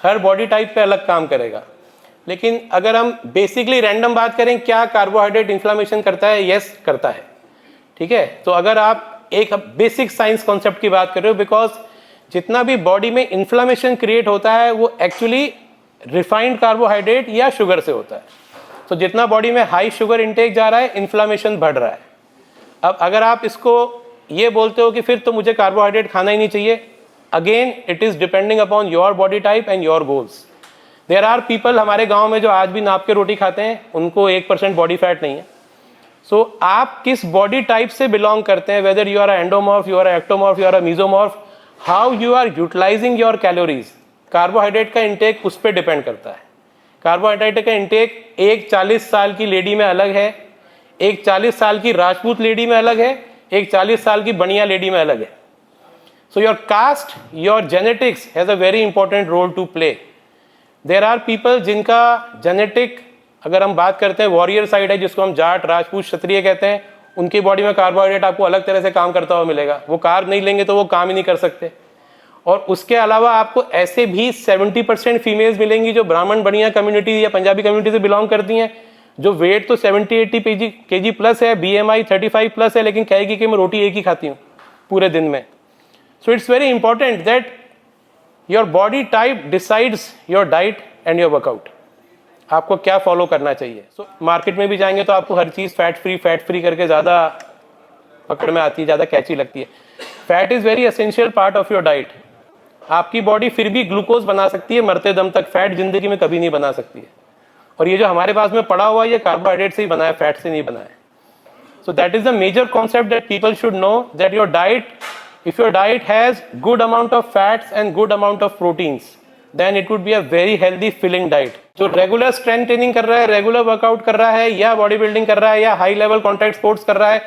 हर बॉडी टाइप पे अलग काम करेगा, लेकिन अगर हम बेसिकली रैंडम बात करें, क्या कार्बोहाइड्रेट इन्फ्लामेशन करता है? यस, करता है। ठीक है, तो अगर आप एक बेसिक साइंस कॉन्सेप्ट की बात कर रहे हो, बिकॉज जितना भी बॉडी में इन्फ्लामेशन क्रिएट होता है वो एक्चुअली रिफाइंड कार्बोहाइड्रेट या शुगर से होता है। तो जितना बॉडी में हाई शुगर इंटेक जा रहा है, इन्फ्लामेशन बढ़ रहा है। अब अगर आप इसको ये बोलते हो कि फिर तो मुझे कार्बोहाइड्रेट खाना ही नहीं चाहिए, again it is depending upon your body type and your goals. There are people हमारे गांव में जो आज भी नाप के रोटी खाते हैं, उनको 1% बॉडी फैट नहीं है। सो आप किस बॉडी टाइप से बिलोंग करते हैं, whether you are endomorph, you are ectomorph, you are mesomorph, how you are utilising your calories, carbohydrate का इंटेक उस पर डिपेंड करता है। कार्बोहाइड्रेट का इंटेक एक 40 साल की लेडी में अलग है, एक 40 साल की राजपूत लेडी में अलग है, एक 40 साल की बनिया लेडी में अलग है। So your caste, your genetics has a very important role to play. There are people जिनका जेनेटिक, अगर हम बात करते हैं वॉरियर साइड है, जिसको हम जाट, राजपूत, क्षत्रिय कहते हैं, उनकी बॉडी में कार्बोहाइड्रेट आपको अलग तरह से काम करता हुआ मिलेगा। वो कार्ब नहीं लेंगे तो वो काम ही नहीं कर सकते। और उसके अलावा आपको ऐसे भी 70% फीमेल्स मिलेंगी जो ब्राह्मण बढ़िया कम्युनिटी या पंजाबी कम्युनिटी से बिलोंग करती हैं, जो वेट तो 70-80 kg प्लस है, BMI 35 प्लस है, लेकिन कहेगी कि मैं रोटी एक ही खाती हूँ पूरे दिन में. सो it's very important that your body type decides your diet and your workout. आपको क्या फॉलो करना चाहिए. सो मार्केट में भी जाएंगे तो आपको हर चीज़ फैट फ्री करके ज़्यादा पकड़ में आती है, ज़्यादा कैची लगती है. Fat is very essential part of your diet. आपकी बॉडी फिर भी ग्लूकोज बना सकती है मरते दम तक, फैट जिंदगी में कभी नहीं बना सकती है. और ये जो हमारे पास में पड़ा हुआ है ये कार्बोहाइड्रेट से ही बना है, फैट से नहीं बना है. So that is the major concept that people should know, that your diet, if your diet has good amount of fats and good amount of proteins, then it would be a very healthy filling diet. जो regular strength training कर रहा है, regular workout कर रहा है, या body building कर रहा है, या हाई लेवल कॉन्टैक्ट स्पोर्ट्स कर रहा है,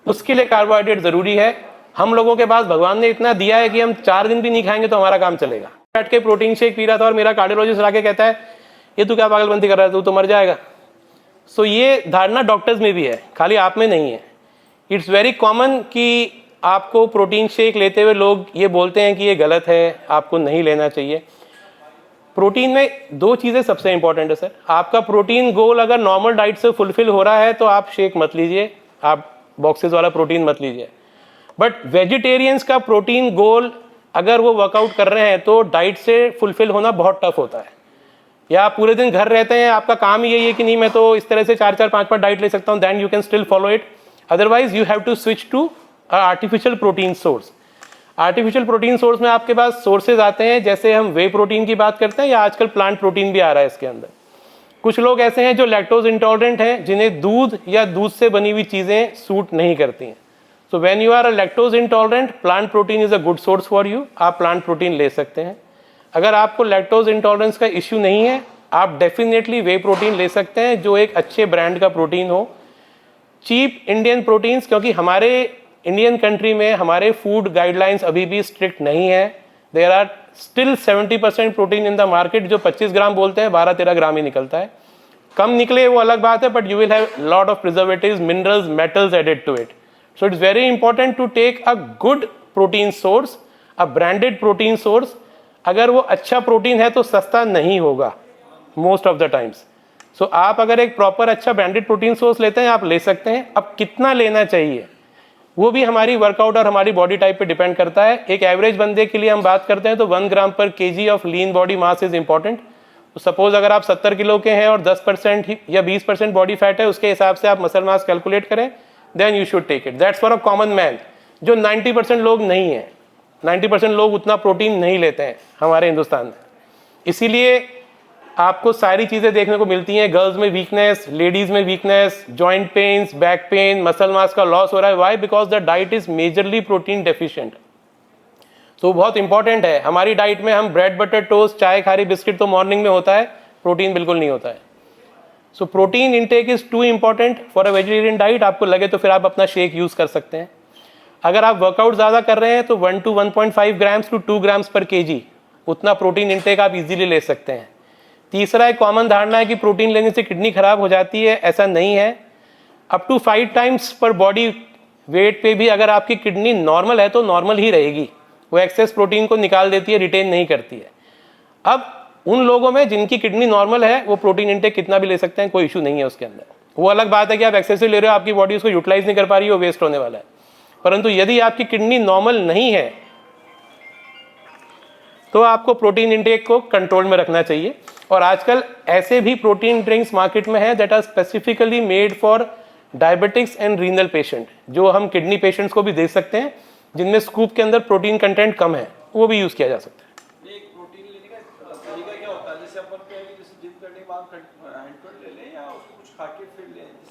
उसके लिए कार्बोहाइड्रेट जरूरी है. हम लोगों के पास भगवान ने इतना दिया है कि हम 4 दिन भी नहीं खाएंगे तो हमारा काम चलेगा. बैठ के प्रोटीन शेक पी रहा था और मेरा कार्डियोलॉजिस्ट आके कहता है ये तू क्या पागलबंदी कर रहा है, तू तो मर जाएगा. सो ये धारणा डॉक्टर्स में भी है, खाली आप में नहीं है. इट्स वेरी कॉमन कि आपको प्रोटीन शेक लेते हुए लोग ये बोलते हैं कि ये गलत है, आपको नहीं लेना चाहिए. प्रोटीन में 2 चीज़ें सबसे इंपॉर्टेंट है सर. आपका प्रोटीन गोल अगर नॉर्मल डाइट से फुलफिल हो रहा है तो आप शेक मत लीजिए, आप बॉक्सेस वाला प्रोटीन मत लीजिए. बट वेजिटेरियंस का प्रोटीन गोल अगर वो वर्कआउट कर रहे हैं तो डाइट से फुलफिल होना बहुत टफ होता है. या आप पूरे दिन घर रहते हैं, आपका काम ही यही है कि नहीं मैं तो इस तरह से 4-4, 5-5 डाइट ले सकता हूँ, then you can still follow it. Otherwise you have to switch to artificial protein source. Artificial protein source में आपके पास सोर्सेज आते हैं, जैसे हम वे प्रोटीन की बात करते हैं, या आजकल प्लांट प्रोटीन भी आ रहा है इसके अंदर. कुछ लोग ऐसे हैं जो लैक्टोज इंटॉलरेंट हैं, जिन्हें दूध या दूध से बनी हुई चीज़ें सूट नहीं करती हैं. So when you are a lactose intolerant, plant protein is a good source for you. आप प्लांट प्रोटीन ले सकते हैं. अगर आपको लैक्टोज इंटॉलरेंस का इश्यू नहीं है, आप डेफिनेटली वे प्रोटीन ले सकते हैं, जो एक अच्छे ब्रांड का प्रोटीन हो. चीप इंडियन प्रोटीन्स, क्योंकि हमारे इंडियन कंट्री में हमारे फूड गाइडलाइंस अभी भी स्ट्रिक्ट नहीं है. There are still 70% protein in the market. जो 25 ग्राम बोलते हैं 12-13 ग्राम ही निकलता है. कम निकले वो अलग बात है, but you will have lot of preservatives, minerals, metals added to it. So it's very important to take a good protein source, a branded protein source. अगर वो अच्छा प्रोटीन है तो सस्ता नहीं होगा most of the times. So आप अगर एक प्रॉपर अच्छा ब्रांडेड प्रोटीन सोर्स लेते हैं, आप ले सकते हैं. अब कितना लेना चाहिए वो भी हमारी वर्कआउट और हमारी बॉडी टाइप पे डिपेंड करता है. एक एवरेज बंदे के लिए हम बात करते हैं तो 1 ग्राम पर KG of lean body mass is important. तो सपोज अगर आप 70 किलो के हैं और 10% या 20% बॉडी फैट है, उसके हिसाब से आप मसल मास कैलकुलेट करें, then you should take it. That's for a common man. जो 90% लोग नहीं हैं, 90% लोग उतना प्रोटीन नहीं लेते हैं हमारे हिंदुस्तान में. इसीलिए आपको सारी चीज़ें देखने को मिलती हैं. गर्ल्स में वीकनेस, लेडीज़ में weakness, joint pains, back pain, muscle mass का लॉस हो रहा है. Why? Because the diet is majorly protein deficient. तो बहुत इंपॉर्टेंट है. हमारी डाइट में हम ब्रेड बटर टोस्ट, चाय खारी बिस्किट तो मॉर्निंग में होता है, प्रोटीन बिल्कुल नहीं होता है. So protein intake is two important for a vegetarian diet. आपको लगे तो फिर आप अपना शेक यूज़ कर सकते हैं. अगर आप वर्कआउट ज़्यादा कर रहे हैं तो 1 to 1.5 ग्राम्स टू 2 ग्राम्स पर केजी उतना प्रोटीन इनटेक आप इजीली ले सकते हैं. तीसरा एक कॉमन धारणा है कि प्रोटीन लेने से किडनी खराब हो जाती है. ऐसा नहीं है. अप टू 5 टाइम्स पर बॉडी वेट पे भी अगर आपकी किडनी नॉर्मल है तो नॉर्मल ही रहेगी. वो एक्सेस प्रोटीन को निकाल देती है, रिटेन नहीं करती है. अब उन लोगों में जिनकी किडनी नॉर्मल है वो प्रोटीन इंटेक कितना भी ले सकते हैं, कोई इशू नहीं है उसके अंदर. वो अलग बात है कि आप एक्सेसिव ले रहे हो, आपकी बॉडी उसको यूटिलाइज नहीं कर पा रही है, वो वेस्ट होने वाला है. परंतु यदि आपकी किडनी नॉर्मल नहीं है तो आपको प्रोटीन इंटेक को कंट्रोल में रखना चाहिए. और आजकल ऐसे भी प्रोटीन ड्रिंक्स मार्केट में है that are specifically made for diabetics and renal patient, जो हम किडनी पेशेंट्स को भी दे सकते हैं, जिनमें स्कूप के अंदर प्रोटीन कंटेंट कम है, वो भी यूज किया जा सकता है.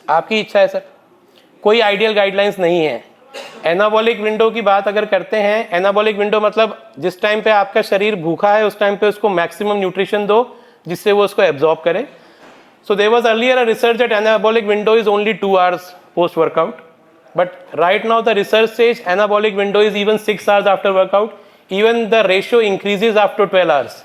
आपकी इच्छा है सर, कोई आइडियल गाइडलाइंस नहीं है. एनाबॉलिक विंडो की बात अगर करते हैं, एनाबॉलिक विंडो मतलब जिस टाइम पे आपका शरीर भूखा है उस टाइम पे उसको मैक्सिमम न्यूट्रिशन दो जिससे वो उसको एब्जॉर्ब करे. So there was earlier a research that anabolic window is only 2 hours post workout, but right now the research says anabolic window is even 6 hours after workout. Even the ratio increases after 12 hours.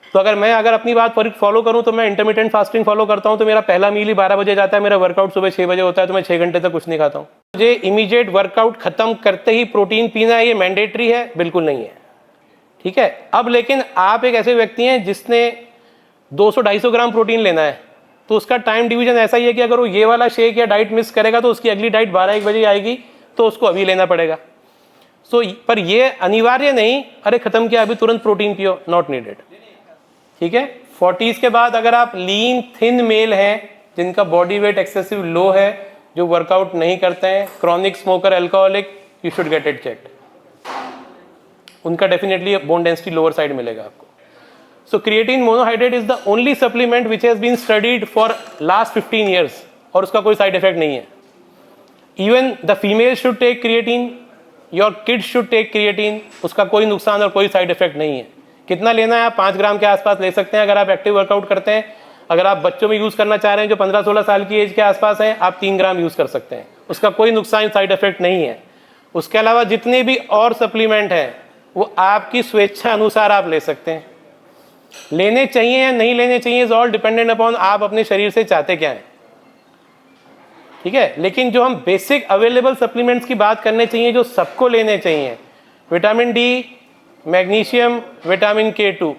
तो अगर अपनी बात follow करूं तो मैं intermittent fasting follow करता हूं तो मेरा पहला मील ही 12 बजे जाता है, मेरा वर्कआउट सुबह 6 बजे होता है, तो मैं 6 घंटे तक कुछ नहीं खाता हूं. मुझे इमीडिएट वर्कआउट खत्म करते ही प्रोटीन पीना है, ये मैंडेटरी है? बिल्कुल नहीं है. ठीक है। अब लेकिन आप एक ऐसे व्यक्ति हैं जिसने 200-250 ग्राम प्रोटीन लेना है, तो उसका टाइम डिवीजन ऐसा ही है कि अगर वो ये वाला शेक या डाइट मिस करेगा तो उसकी अगली डाइट 12-1 बजे आएगी, तो उसको अभी लेना पड़ेगा। सो पर ये अनिवार्य नहीं, अरे खत्म किया अभी तुरंत प्रोटीन पियो, नॉट नीडेड। ठीक है। 40s के बाद अगर आप लीन थिन मेल हैं जिनका बॉडी वेट एक्सेसिव लो है, जो वर्कआउट नहीं करते हैं, chronic smoker, alcoholic, you should get it checked. उनका definitely bone density lower side मिलेगा आपको। So creatine monohydrate is the only supplement which has been studied for last 15 years और उसका कोई साइड इफेक्ट नहीं है। Even the female should take creatine, your kids should take creatine, उसका कोई नुकसान और कोई साइड इफेक्ट नहीं है। कितना लेना है आप 5 ग्राम के आसपास ले सकते हैं अगर आप एक्टिव वर्कआउट करते हैं। अगर आप बच्चों में यूज़ करना चाह रहे हैं जो 15-16 साल की एज के आसपास हैं, आप 3 ग्राम यूज़ कर सकते हैं, उसका कोई नुकसान साइड इफेक्ट नहीं है। उसके अलावा जितने भी और सप्लीमेंट हैं वो आपकी स्वेच्छा अनुसार आप ले सकते हैं। लेने चाहिए या नहीं लेने चाहिए इज ऑल डिपेंडेंट अपॉन आप अपने शरीर से चाहते क्या हैं। ठीक है। लेकिन जो हम बेसिक अवेलेबल सप्लीमेंट्स की बात करने चाहिए जो सबको लेने चाहिए, vitamin D, magnesium, vitamin K2,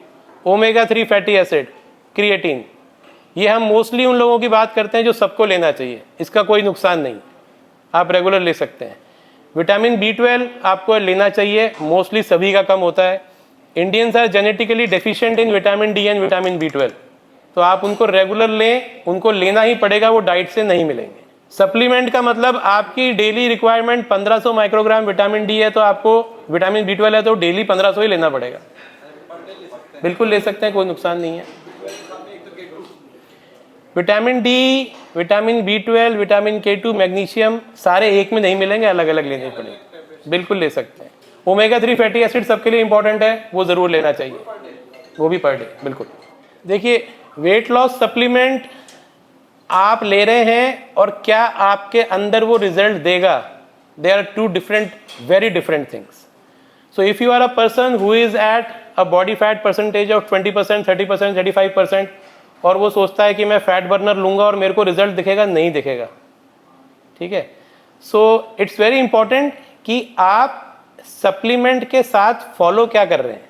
omega 3 fatty acid, creatine, ये हम मोस्टली उन लोगों की बात करते हैं जो सबको लेना चाहिए, इसका कोई नुकसान नहीं, आप रेगुलर ले सकते हैं। विटामिन B12 आपको लेना चाहिए, मोस्टली सभी का कम होता है। Indians are genetically deficient in vitamin D and vitamin B12, तो आप उनको रेगुलर लें, उनको लेना ही पड़ेगा, वो डाइट से नहीं मिलेंगे। सप्लीमेंट का मतलब आपकी daily requirement 1500 microgram vitamin D है, तो आपको विटामिन B12 है तो डेली 1500 ही लेना पड़ेगा। बिल्कुल ले सकते हैं, कोई नुकसान नहीं है। Vitamin D, vitamin B12, vitamin K2, magnesium सारे एक में नहीं मिलेंगे, अलग अलग लेने पड़ेंगे। बिल्कुल ले सकते हैं। ओमेगा 3 फैटी एसिड सबके लिए इंपॉर्टेंट है, वो ज़रूर लेना चाहिए, वो भी पर डे। बिल्कुल। देखिए, वेट लॉस सप्लीमेंट आप ले रहे हैं और क्या आपके अंदर वो रिजल्ट देगा, they are two different, very different things. So if you are a person who is at a body fat percentage of 20%, 30%, 35%, और वो सोचता है कि मैं फैट बर्नर लूंगा और मेरे को रिजल्ट दिखेगा, नहीं दिखेगा। ठीक है। सो इट्स वेरी इंपॉर्टेंट कि आप सप्लीमेंट के साथ फॉलो क्या कर रहे हैं।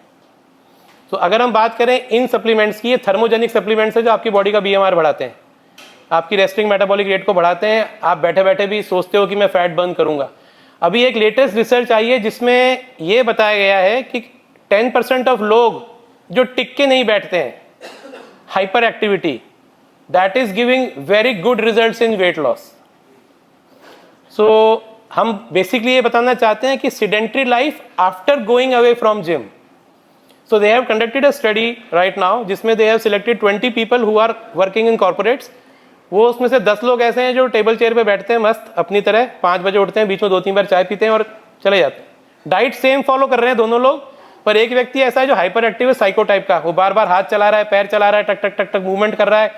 तो अगर हम बात करें इन सप्लीमेंट्स की, ये थर्मोजेनिक सप्लीमेंट्स है जो आपकी बॉडी का BMR बढ़ाते हैं, आपकी रेस्टिंग मेटाबॉलिक रेट को बढ़ाते हैं। आप बैठे बैठे भी सोचते हो कि मैं फैट बर्न करूंगा। अभी एक लेटेस्ट रिसर्च आई है जिसमें ये बताया गया है कि 10% ऑफ लोग जो टिक के नहीं बैठते हैं, hyper activity, that is giving very good results in weight loss. So हम बेसिकली ये बताना चाहते हैं कि sedentary life after going away from gym, so they have conducted a study right now जिसमें they have selected 20 people who are working in corporates. वो उसमें से 10 लोग ऐसे हैं जो टेबल चेयर पे बैठते हैं मस्त अपनी तरह, 5 बजे उठते हैं, बीच में 2-3 बार चाय पीते हैं और चले जाते हैं। डाइट सेम फॉलो कर रहे हैं दोनों लोग, पर एक व्यक्ति ऐसा है जो हाइपर एक्टिव है, साइको टाइप का, वो बार बार हाथ चला रहा है, पैर चला रहा है, टक टक टक टक मूवमेंट कर रहा है,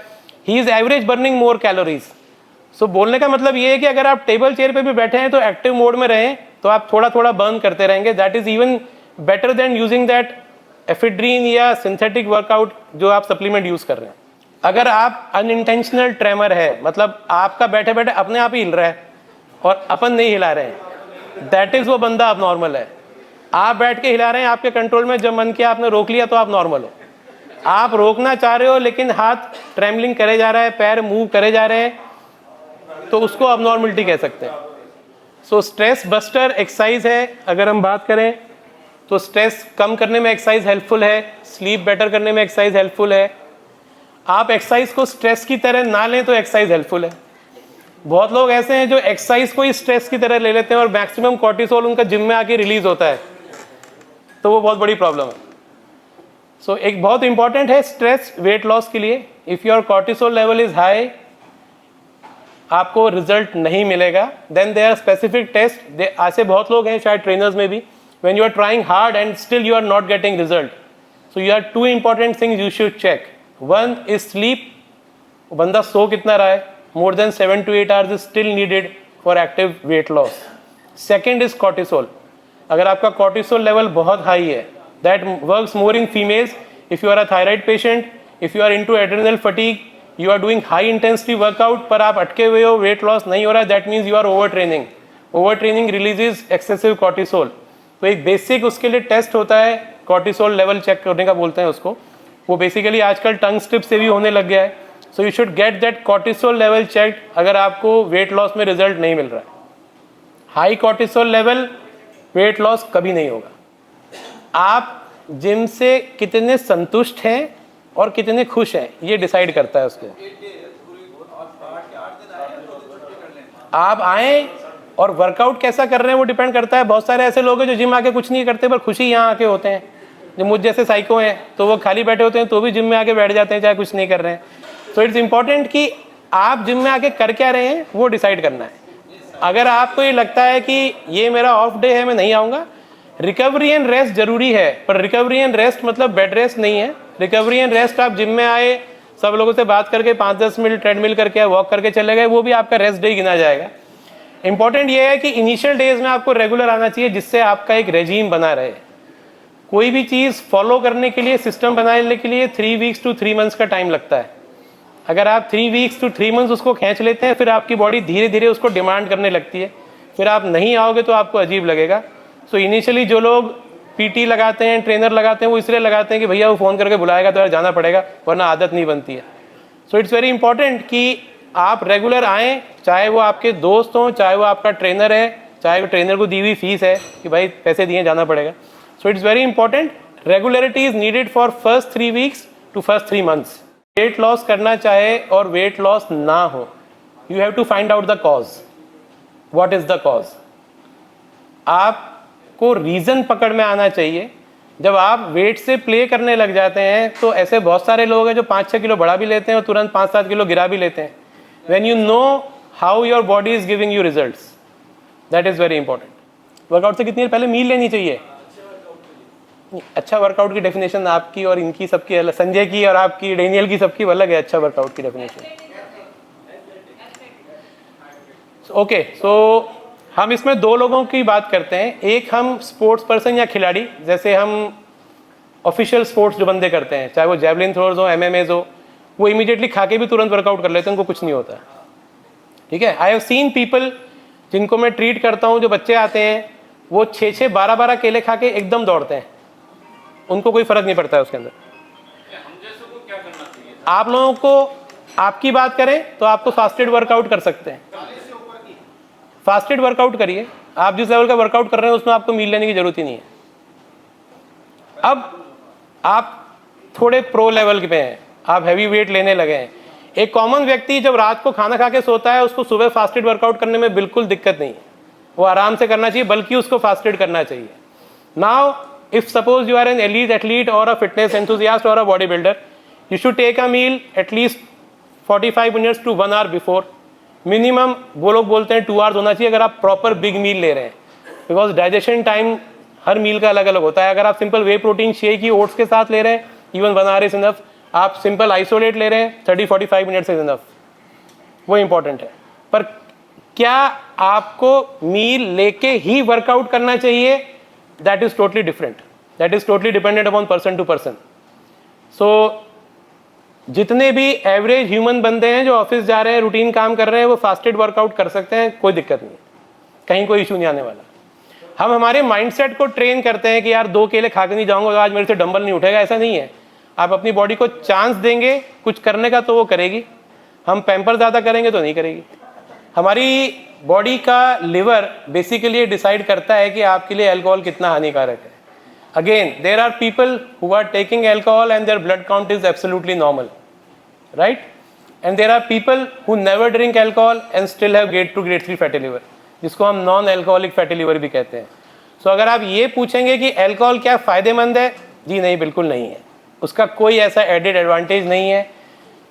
he is average burning more calories. So बोलने का मतलब ये है कि अगर आप टेबल चेयर पे भी बैठे हैं तो एक्टिव मोड में रहें, तो आप थोड़ा थोड़ा बर्न करते रहेंगे। That is even better than using that ephedrine या सिंथेटिक वर्कआउट जो आप सप्लीमेंट यूज कर रहे हैं। अगर आप अनइंटेंशनल ट्रेमर है, मतलब आपका बैठे बैठे अपने आप ही हिल रहा है और अपन नहीं हिला रहे हैं, दैट इज वो बंदा अब नॉर्मल है। आप बैठ के हिला रहे हैं, आपके कंट्रोल में, जब मन किया आपने रोक लिया तो आप नॉर्मल हो। आप रोकना चाह रहे हो लेकिन हाथ ट्रेमलिंग करे जा रहा है, पैर मूव करे जा रहे हैं, तो उसको अब नॉर्मलिटी कह सकते हैं। सो स्ट्रेस बस्टर एक्सरसाइज है। अगर हम बात करें तो स्ट्रेस कम करने में एक्सरसाइज हेल्पफुल है, स्लीप बेटर करने में एक्सरसाइज हेल्पफुल है। आप एक्सरसाइज को स्ट्रेस की तरह ना लें तो एक्सरसाइज हेल्पफुल है। बहुत लोग ऐसे हैं जो एक्सरसाइज को ही स्ट्रेस की तरह ले लेते हैं और मैक्सिमम कॉर्टिसोल उनका जिम में आके रिलीज होता है, तो वो बहुत बड़ी प्रॉब्लम है। सो एक बहुत इंपॉर्टेंट है स्ट्रेस वेट लॉस के लिए। If your cortisol level is high, आपको रिजल्ट नहीं मिलेगा। Then there are specific test, ऐसे बहुत लोग हैं शायद ट्रेनर्स में भी, when you are trying hard and still you are not getting result, so you are 2 important things you should check. One is sleep, बंदा सो कितना रहा है, more than 7 to 8 hours is still needed for active weight loss. Second is cortisol. अगर आपका cortisol level बहुत high है, that works more in females. If you are a thyroid patient, if you are into adrenal fatigue, you are doing high intensity workout पर आप अटके हुए हो, weight loss नहीं हो रहा है, that means you are over training. Over training releases excessive cortisol. तो एक बेसिक उसके लिए टेस्ट होता है कॉर्टिसोल लेवल चेक करने का बोलते हैं उसको, वो बेसिकली आजकल टंग स्ट्रिप से भी होने लग गया है। So you should get that cortisol level check अगर आपको वेट लॉस में रिजल्ट नहीं मिल रहा है। High cortisol level weight loss कभी नहीं होगा। आप जिम से कितने संतुष्ट हैं और कितने खुश हैं ये डिसाइड करता है उसके। आप आए और वर्कआउट कैसा कर रहे हैं वो डिपेंड करता है। बहुत सारे ऐसे लोग हैं जो जिम आके कुछ नहीं करते पर खुशी यहाँ आके होते हैं, जो मुझ जैसे साइको हैं तो वो खाली बैठे होते हैं तो भी जिम में आके बैठ जाते हैं चाहे कुछ नहीं कर रहे हैं। सो इट्स इंपॉर्टेंट कि आप जिम में आके कर क्या रहे हैं वो डिसाइड करना है। अगर आपको ये लगता है कि ये मेरा ऑफ डे है मैं नहीं आऊँगा, रिकवरी एंड रेस्ट जरूरी है, पर रिकवरी एंड रेस्ट मतलब बेड रेस्ट नहीं है। रिकवरी एंड रेस्ट आप जिम में आए, सब लोगों से बात करके 5-10 मिनट ट्रेडमिल करके वॉक करके चले गए, वो भी आपका रेस्ट डे गिना जाएगा। इंपॉर्टेंट ये है कि इनिशियल डेज में आपको रेगुलर आना चाहिए जिससे आपका एक रेजीम बना रहे। कोई भी चीज़ फॉलो करने के लिए, सिस्टम बनाने के लिए 3 वीक्स टू 3 मंथ्स का टाइम लगता है। अगर आप 3 वीक्स टू 3 मंथ्स उसको खींच लेते हैं फिर आपकी बॉडी धीरे धीरे उसको डिमांड करने लगती है, फिर आप नहीं आओगे तो आपको अजीब लगेगा। सो इनिशियली जो लोग पीटी लगाते हैं, ट्रेनर लगाते हैं, वो इसलिए लगाते हैं कि भैया वो फ़ोन करके बुलाएगा तो यार जाना पड़ेगा वरना आदत नहीं बनती है। सो इट्स वेरी इंपॉर्टेंट कि आप रेगुलर आएँ, चाहे वो आपके दोस्त हों, चाहे वो आपका ट्रेनर है, चाहे वो ट्रेनर को दी हुई फीस है कि भाई पैसे दिए जाना पड़ेगा। So it's very important, regularity is needed for first 3 weeks to first 3 months. Weight loss करना चाहे और वेट लॉस ना हो, you have to find out the cause. What is the cause? आपको रीजन पकड़ में आना चाहिए। जब आप वेट से प्ले करने लग जाते हैं तो ऐसे बहुत सारे लोग हैं जो 5-6 किलो बढ़ा भी लेते हैं और तुरंत 5-7 किलो गिरा भी लेते हैं। When you know how your body is giving you results, that is very important. Workout से कितनी देर पहले मील लेनी चाहिए? अच्छा वर्कआउट की डेफिनेशन आपकी और इनकी सबकी अलग, संजय की और आपकी, डेनियल की सबकी अलग है अच्छा वर्कआउट की डेफिनेशन। ओके, सो हम इसमें 2 लोगों की बात करते हैं। एक हम स्पोर्ट्स पर्सन या खिलाड़ी, जैसे हम ऑफिशियल स्पोर्ट्स जो बंदे करते हैं, चाहे वो जेवलिन थ्रोर्स हो, एमएमएज हो, वो इमीडिएटली खा के भी तुरंत वर्कआउट कर लेते हैं, उनको कुछ नहीं होता। ठीक है, आई हैव सीन पीपल जिनको मैं ट्रीट करता हूँ, जो बच्चे आते हैं वो 6-6, 12-12 केले खा के एकदम दौड़ते हैं, उनको कोई फर्क नहीं पड़ता है उसके अंदर। हम जैसे को क्या करना चाहिए? आप लोगों को, आपकी बात करें तो आपको फास्टेड वर्कआउट कर सकते हैं। फास्टेड वर्कआउट करिए, आप जिस लेवल का वर्कआउट कर रहे हैं उसमें आपको मील लेने की जरूरत ही नहीं है। अब आप थोड़े प्रो लेवल पे हैं, आप हैवी वेट लेने लगे हैं। एक कॉमन व्यक्ति जब रात को खाना खा के सोता है उसको सुबह फास्टेड वर्कआउट करने में बिल्कुल दिक्कत नहीं है, वो आराम से करना चाहिए, बल्कि उसको फास्टेड करना चाहिए। Now if suppose you are an elite athlete or a fitness enthusiast or a bodybuilder, you should take a meal at least 45 minutes to 1 hour before. Minimum वो लोग बोलते हैं 2 hours होना चाहिए अगर आप प्रॉपर बिग मील ले रहे हैं, बिकॉज डाइजेशन टाइम हर मील का अलग अलग होता है। अगर आप सिंपल वे प्रोटीन शेक ही ओट्स के साथ ले रहे हैं, इवन 1 hour इज इनफ। आप सिंपल आइसोलेट ले रहे हैं, 30-45 मिनट्स इज इनफ, वो इंपॉर्टेंट है। पर क्या आपको मील लेके ही वर्कआउट करना चाहिए? That is totally different. That is totally dependent upon person to person. So जितने भी एवरेज ह्यूमन बंदे हैं जो ऑफिस जा रहे हैं, रूटीन काम कर रहे हैं, वो फास्टेड वर्कआउट कर सकते हैं, कोई दिक्कत नहीं है, कहीं कोई इशू नहीं आने वाला। हम हमारे माइंडसेट को ट्रेन करते हैं कि यार 2 केले खा के नहीं जाऊंगा तो आज मेरे से डंबल नहीं उठेगा, ऐसा नहीं है। आप अपनी बॉडी को चांस देंगे कुछ करने का तो वो करेगी। हम पैम्पर ज़्यादा करेंगे तो नहीं करेगी। हमारी बॉडी का लिवर बेसिकली डिसाइड करता है कि आपके लिए अल्कोहल कितना हानिकारक है। Again there are people who are taking alcohol and their blood count is absolutely normal, right? And there are people who never drink alcohol and still have grade 2 grade 3 fatty liver, जिसको हम non alcoholic fatty liver भी कहते हैं। सो अगर आप ये पूछेंगे कि अल्कोहल क्या फ़ायदेमंद है, जी नहीं, बिल्कुल नहीं है। उसका कोई ऐसा एडेड एडवांटेज नहीं है।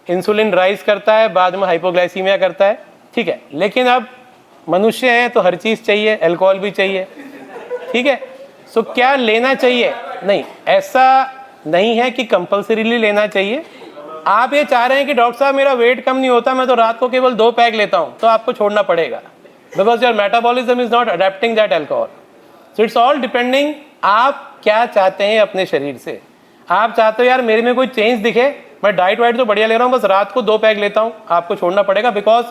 इंसुलिन राइज करता है, बाद में हाइपोग्लाइसीमिया करता है, ठीक है, लेकिन अब मनुष्य हैं तो हर चीज़ चाहिए, अल्कोहल भी चाहिए, ठीक है। सो क्या लेना चाहिए? नहीं, ऐसा नहीं है कि कंपल्सरीली लेना चाहिए। आप ये चाह रहे हैं कि डॉक्टर साहब मेरा वेट कम नहीं होता, मैं तो रात को केवल 2 पैक लेता हूँ, तो आपको छोड़ना पड़ेगा, because your metabolism is not adapting that alcohol. So it's all depending आप क्या चाहते हैं अपने शरीर से। आप चाहते हो यार मेरे में कोई चेंज दिखे, मैं डाइट वाइट तो बढ़िया ले रहा हूँ, बस रात को 2 पैक लेता हूँ, आपको छोड़ना पड़ेगा, बिकॉज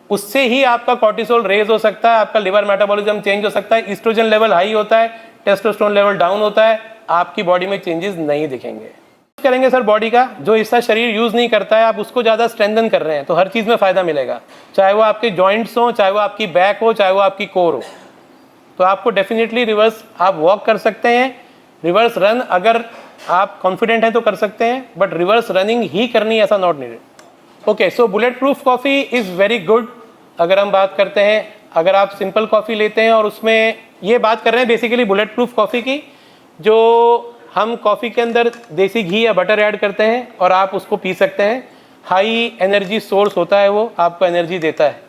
उससे ही आपका कॉर्टिसोल रेज हो सकता है, आपका लिवर मेटाबॉलिज्म चेंज हो सकता है, ईस्ट्रोजन लेवल हाई होता है, टेस्टोस्टेरोन लेवल डाउन होता है, आपकी बॉडी में चेंजेस नहीं दिखेंगे। करेंगे सर बॉडी का जो हिस्सा शरीर यूज़ नहीं करता है आप उसको ज़्यादा स्ट्रेंथन कर रहे हैं तो हर चीज़ में फ़ायदा मिलेगा, चाहे वो आपके जॉइंट्स हो, चाहे वो आपकी बैक हो, चाहे वो आपकी कोर हो। तो आपको डेफिनेटली रिवर्स आप वॉक कर सकते हैं, रिवर्स रन अगर आप कॉन्फिडेंट हैं तो कर सकते हैं, बट रिवर्स रनिंग ही करनी ऐसा not needed. Okay, so bullet proof coffee is very good. अगर हम बात करते हैं, अगर आप सिंपल कॉफ़ी लेते हैं और उसमें ये बात कर रहे हैं बेसिकली बुलेट प्रूफ कॉफ़ी की, जो हम कॉफ़ी के अंदर देसी घी या बटर ऐड करते हैं और आप उसको पी सकते हैं। हाई एनर्जी सोर्स होता है, वो आपको एनर्जी देता है।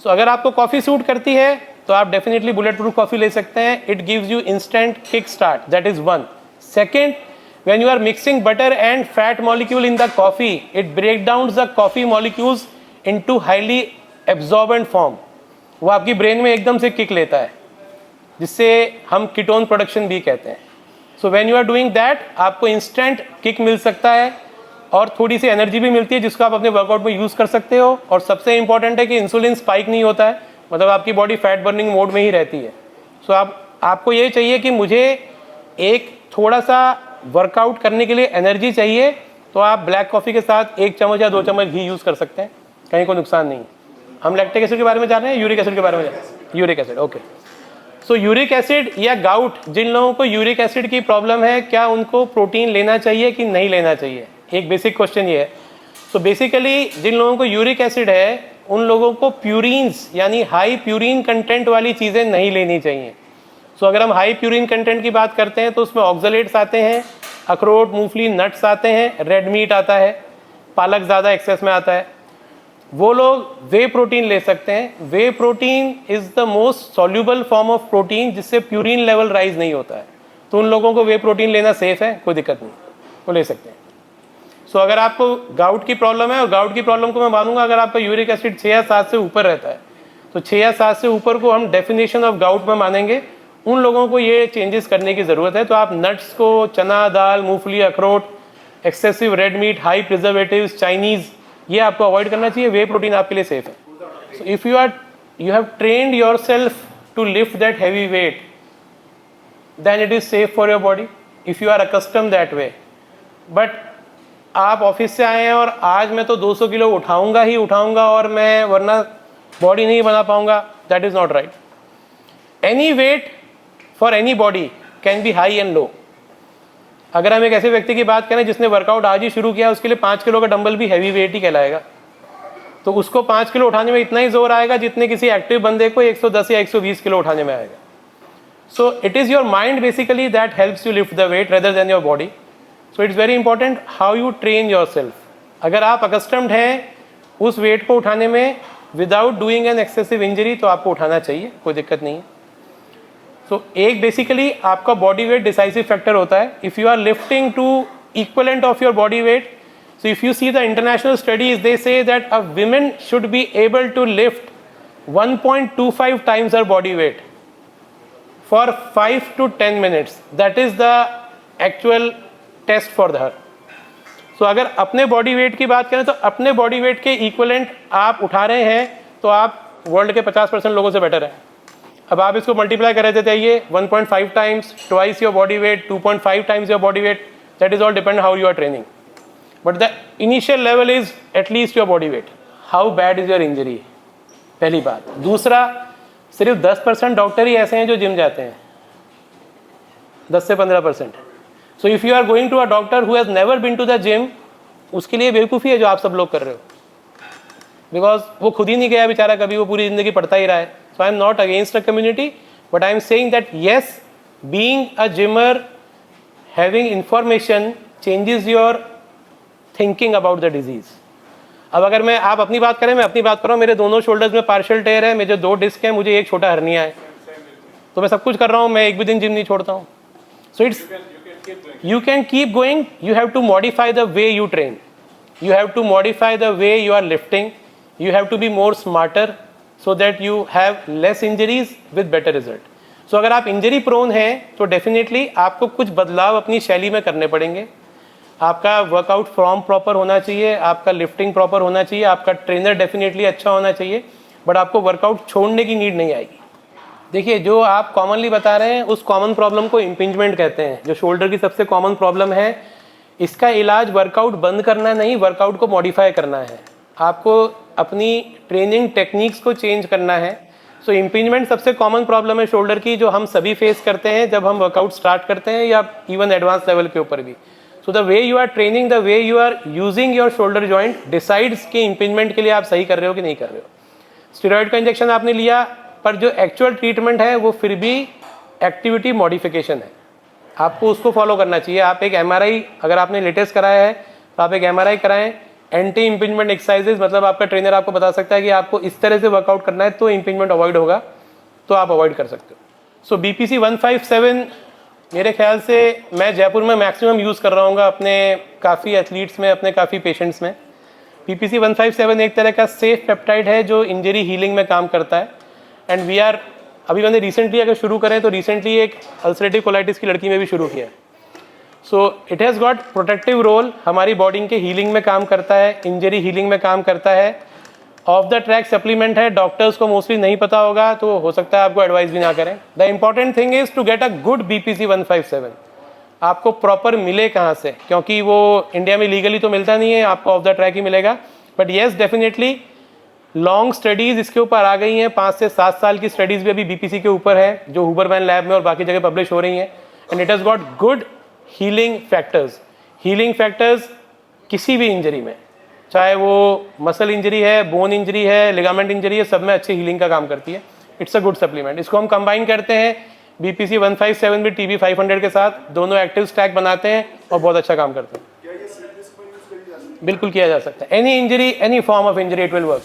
सो अगर आपको कॉफ़ी सूट करती है तो आप डेफिनेटली बुलेट प्रूफ कॉफ़ी ले सकते हैं। It gives you instant kick start, that is one. Second, when you are mixing butter and fat molecule in the coffee, it breaks down the coffee molecules into highly absorbent form। वो आपकी brain में एकदम से kick लेता है, जिससे हम ketone production भी कहते हैं। So when you are doing that आपको इंस्टेंट किक मिल सकता है और थोड़ी सी एनर्जी भी मिलती है जिसको आप अपने वर्कआउट में यूज़ कर सकते हो। और सबसे इंपॉर्टेंट है कि इंसुलिन स्पाइक नहीं होता है, मतलब आपकी बॉडी फैट बर्निंग मोड में ही रहती है। सो आपको ये चाहिए कि मुझे एक थोड़ा सा वर्कआउट करने के लिए एनर्जी चाहिए, तो आप ब्लैक कॉफ़ी के साथ 1 चम्मच या 2 चम्मच घी यूज़ कर सकते हैं, कहीं कोई नुकसान नहीं। हम लैक्टिक एसिड के बारे में जान रहे हैं, यूरिक एसिड के बारे में जान रहे हैं? Uric acid, okay. So uric acid या गाउट, जिन लोगों को यूरिक एसिड की प्रॉब्लम है, क्या उनको प्रोटीन लेना चाहिए कि नहीं लेना चाहिए? एक बेसिक क्वेश्चन ये है। सो बेसिकली जिन लोगों को यूरिक एसिड है उन लोगों को प्यूरिन्स यानी हाई प्यूरिन कंटेंट वाली चीज़ें नहीं लेनी चाहिए। सो अगर हम हाई प्यूरिन कंटेंट की बात करते हैं तो उसमें ऑक्सलेट्स आते हैं, अखरोट, मूंगफली, नट्स आते हैं, रेड मीट आता है, पालक ज़्यादा एक्सेस में आता है। वो लोग वे प्रोटीन ले सकते हैं। Whey protein is the most soluble form of protein जिससे प्यूरिन लेवल राइज नहीं होता है, तो उन लोगों को वे प्रोटीन लेना सेफ है, कोई दिक्कत नहीं, वो ले सकते हैं। सो अगर आपको गाउट की प्रॉब्लम है, और गाउट की प्रॉब्लम को मैं मानूंगा अगर आपका यूरिक एसिड 6 या 7 से ऊपर रहता है, तो 6 या 7 से ऊपर को हम डेफिनेशन ऑफ गाउट में मानेंगे। उन लोगों को ये चेंजेस करने की ज़रूरत है। तो आप नट्स को, चना दाल, मूंगफली, अखरोट, excessive red meat, high preservatives, Chinese, ये आपको अवॉइड करना चाहिए। वे प्रोटीन आपके लिए सेफ है। So if you have trained yourself to lift that heavy weight, then it is safe for your body if you are accustomed that way। But आप office से आए हैं और आज मैं तो 200 किलो उठाऊंगा ही उठाऊंगा और मैं वरना बॉडी नहीं बना पाऊंगा, that is not right. Any weight for any body can be high and low. अगर हम एक ऐसे व्यक्ति की बात करें जिसने वर्कआउट आज ही शुरू किया, उसके लिए 5 किलो का डंबल भी हैवी वेट ही कहलाएगा। तो उसको 5 किलो उठाने में इतना ही जोर आएगा जितने किसी एक्टिव बंदे को 110 या 120 किलो उठाने में आएगा। So it is your mind basically that helps you lift the weight rather than your body. So it's very important how you train yourself. अगर आप अकस्टम्ड हैं उस वेट को उठाने में without doing an excessive injury, तो आपको उठाना चाहिए, कोई दिक्कत नहीं है। सो एक बेसिकली आपका बॉडी वेट डिसाइसिव फैक्टर होता है। If you are lifting to equivalent of your body weight, so if you see the international studies, they say that a woman should be able to lift 1.25 times her body weight for 5 to 10 minutes. That is the actual test for her. So अगर अपने body weight की बात करें तो अपने body weight के equivalent आप उठा रहे हैं तो आप वर्ल्ड के 50% लोगों से बेटर हैं। अब आप इसको मल्टीप्लाई कर देते जाइए, 1.5 times, twice your body weight, 2.5 times your body weight, that is all depend how you are training. But the initial level is at least your body weight. How bad is your injury, पहली बात। दूसरा, सिर्फ 10% doctor ही ऐसे हैं जो gym जाते हैं, 10 से 15%। So if you are going to a doctor who has never been to the gym, उसके लिए बेवकूफ़ी है जो आप सब लोग कर रहे हो, बिकॉज वो खुद ही नहीं गया बेचारा कभी, वो पूरी ज़िंदगी पढ़ता ही रहा है। So I am not against a community, but I am saying that yes, being a gymmer, having information changes your thinking about the disease. अब अगर मैं आप अपनी बात करें, मैं अपनी बात कर रहा हूँ, मेरे दोनों शोल्डर्स में पार्शियल टेयर है, मेरे 2 डिस्क हैं, मुझे एक छोटा हर्निया है, तो मैं सब कुछ कर रहा हूँ, मैं एक भी दिन जिम नहीं छोड़ता हूँ। So it's you can keep going, you have to modify the way you train, you have to modify the way you are lifting, you have to be more smarter so that you have less injuries with better result. So अगर आप injury prone हैं तो definitely आपको कुछ बदलाव अपनी शैली में करने पड़ेंगे। आपका वर्कआउट फॉर्म प्रॉपर होना चाहिए, आपका लिफ्टिंग प्रॉपर होना चाहिए, आपका ट्रेनर डेफिनेटली अच्छा होना चाहिए, बट आपको वर्कआउट छोड़ने की नीड नहीं आएगी। देखिए, जो आप कॉमनली बता रहे हैं उस कॉमन प्रॉब्लम को इम्पिंजमेंट कहते हैं, जो शोल्डर की सबसे कॉमन प्रॉब्लम है। इसका इलाज वर्कआउट बंद करना नहीं, वर्कआउट को मॉडिफाई करना है। आपको अपनी ट्रेनिंग टेक्निक्स को चेंज करना है। सो इम्पिंजमेंट सबसे कॉमन प्रॉब्लम है शोल्डर की, जो हम सभी फेस करते हैं जब हम वर्कआउट स्टार्ट करते हैं या इवन एडवांस लेवल के ऊपर भी। So the way you are training, the way you are using your shoulder joint decides कि इम्पिंजमेंट के लिए आप सही कर रहे हो कि नहीं कर रहे हो। स्टेरॉइड का इंजेक्शन आपने लिया, पर जो एक्चुअल ट्रीटमेंट है वो फिर भी एक्टिविटी मॉडिफिकेशन है, आपको उसको फॉलो करना चाहिए। आप एक एमआरआई, अगर आपने लेटेस्ट कराया है तो आप एक एमआरआई कराएं। एंटी इम्पिंजमेंट एक्सरसाइजेज, मतलब आपका ट्रेनर आपको बता सकता है कि आपको इस तरह से वर्कआउट करना है तो इम्पिंजमेंट अवॉइड होगा, तो आप अवॉइड कर सकते हो। सो BPC 157 मेरे ख्याल से मैं जयपुर में मैक्सिमम यूज़ कर रहा हूँ अपने काफ़ी एथलीट्स में, अपने काफ़ी पेशेंट्स में। BPC 157 एक तरह का सेफ पेप्टाइड है जो इंजरी हीलिंग में काम करता है। एंड वी आर, अभी मैंने रिसेंटली अगर शुरू करें तो रिसेंटली एक अल्सरेटिव कोलाइटिस की लड़की में भी शुरू किया है। So it has got protective role, हमारी बॉडी के हीलिंग में काम करता है, इंजरी हीलिंग में काम करता है। ऑफ द ट्रैक सप्लीमेंट है, डॉक्टर्स को मोस्टली नहीं पता होगा तो हो सकता है आपको एडवाइस भी ना करें। The important thing is to get a good BPC 157। आपको प्रॉपर मिले कहाँ से, क्योंकि वो इंडिया में लीगली तो मिलता नहीं है, आपको ऑफ द ट्रैक ही मिलेगा। But yes, definitely long studies इसके ऊपर आ गई हैं, 5 से 7 साल की स्टडीज़ भी अभी BPC के ऊपर है, जो हुबरमैन लैब में और बाकी जगह पब्लिश हो रही हैं। And it has got good healing factors. Healing factors किसी भी इंजरी में, चाहे वो मसल इंजरी है, बोन इंजरी है, लिगामेंट इंजरी है, सब में अच्छी हीलिंग का काम करती है। It's a good supplement. इसको हम कंबाइन करते हैं BPC 157 भी TB 500 के साथ, दोनों एक्टिव स्टैक बनाते हैं और बहुत अच्छा काम करते हैं। क्या ये सीरीज पर यूज करी जा सकती है? बिल्कुल किया जा सकता है। Any injury, any form of injury, it will work.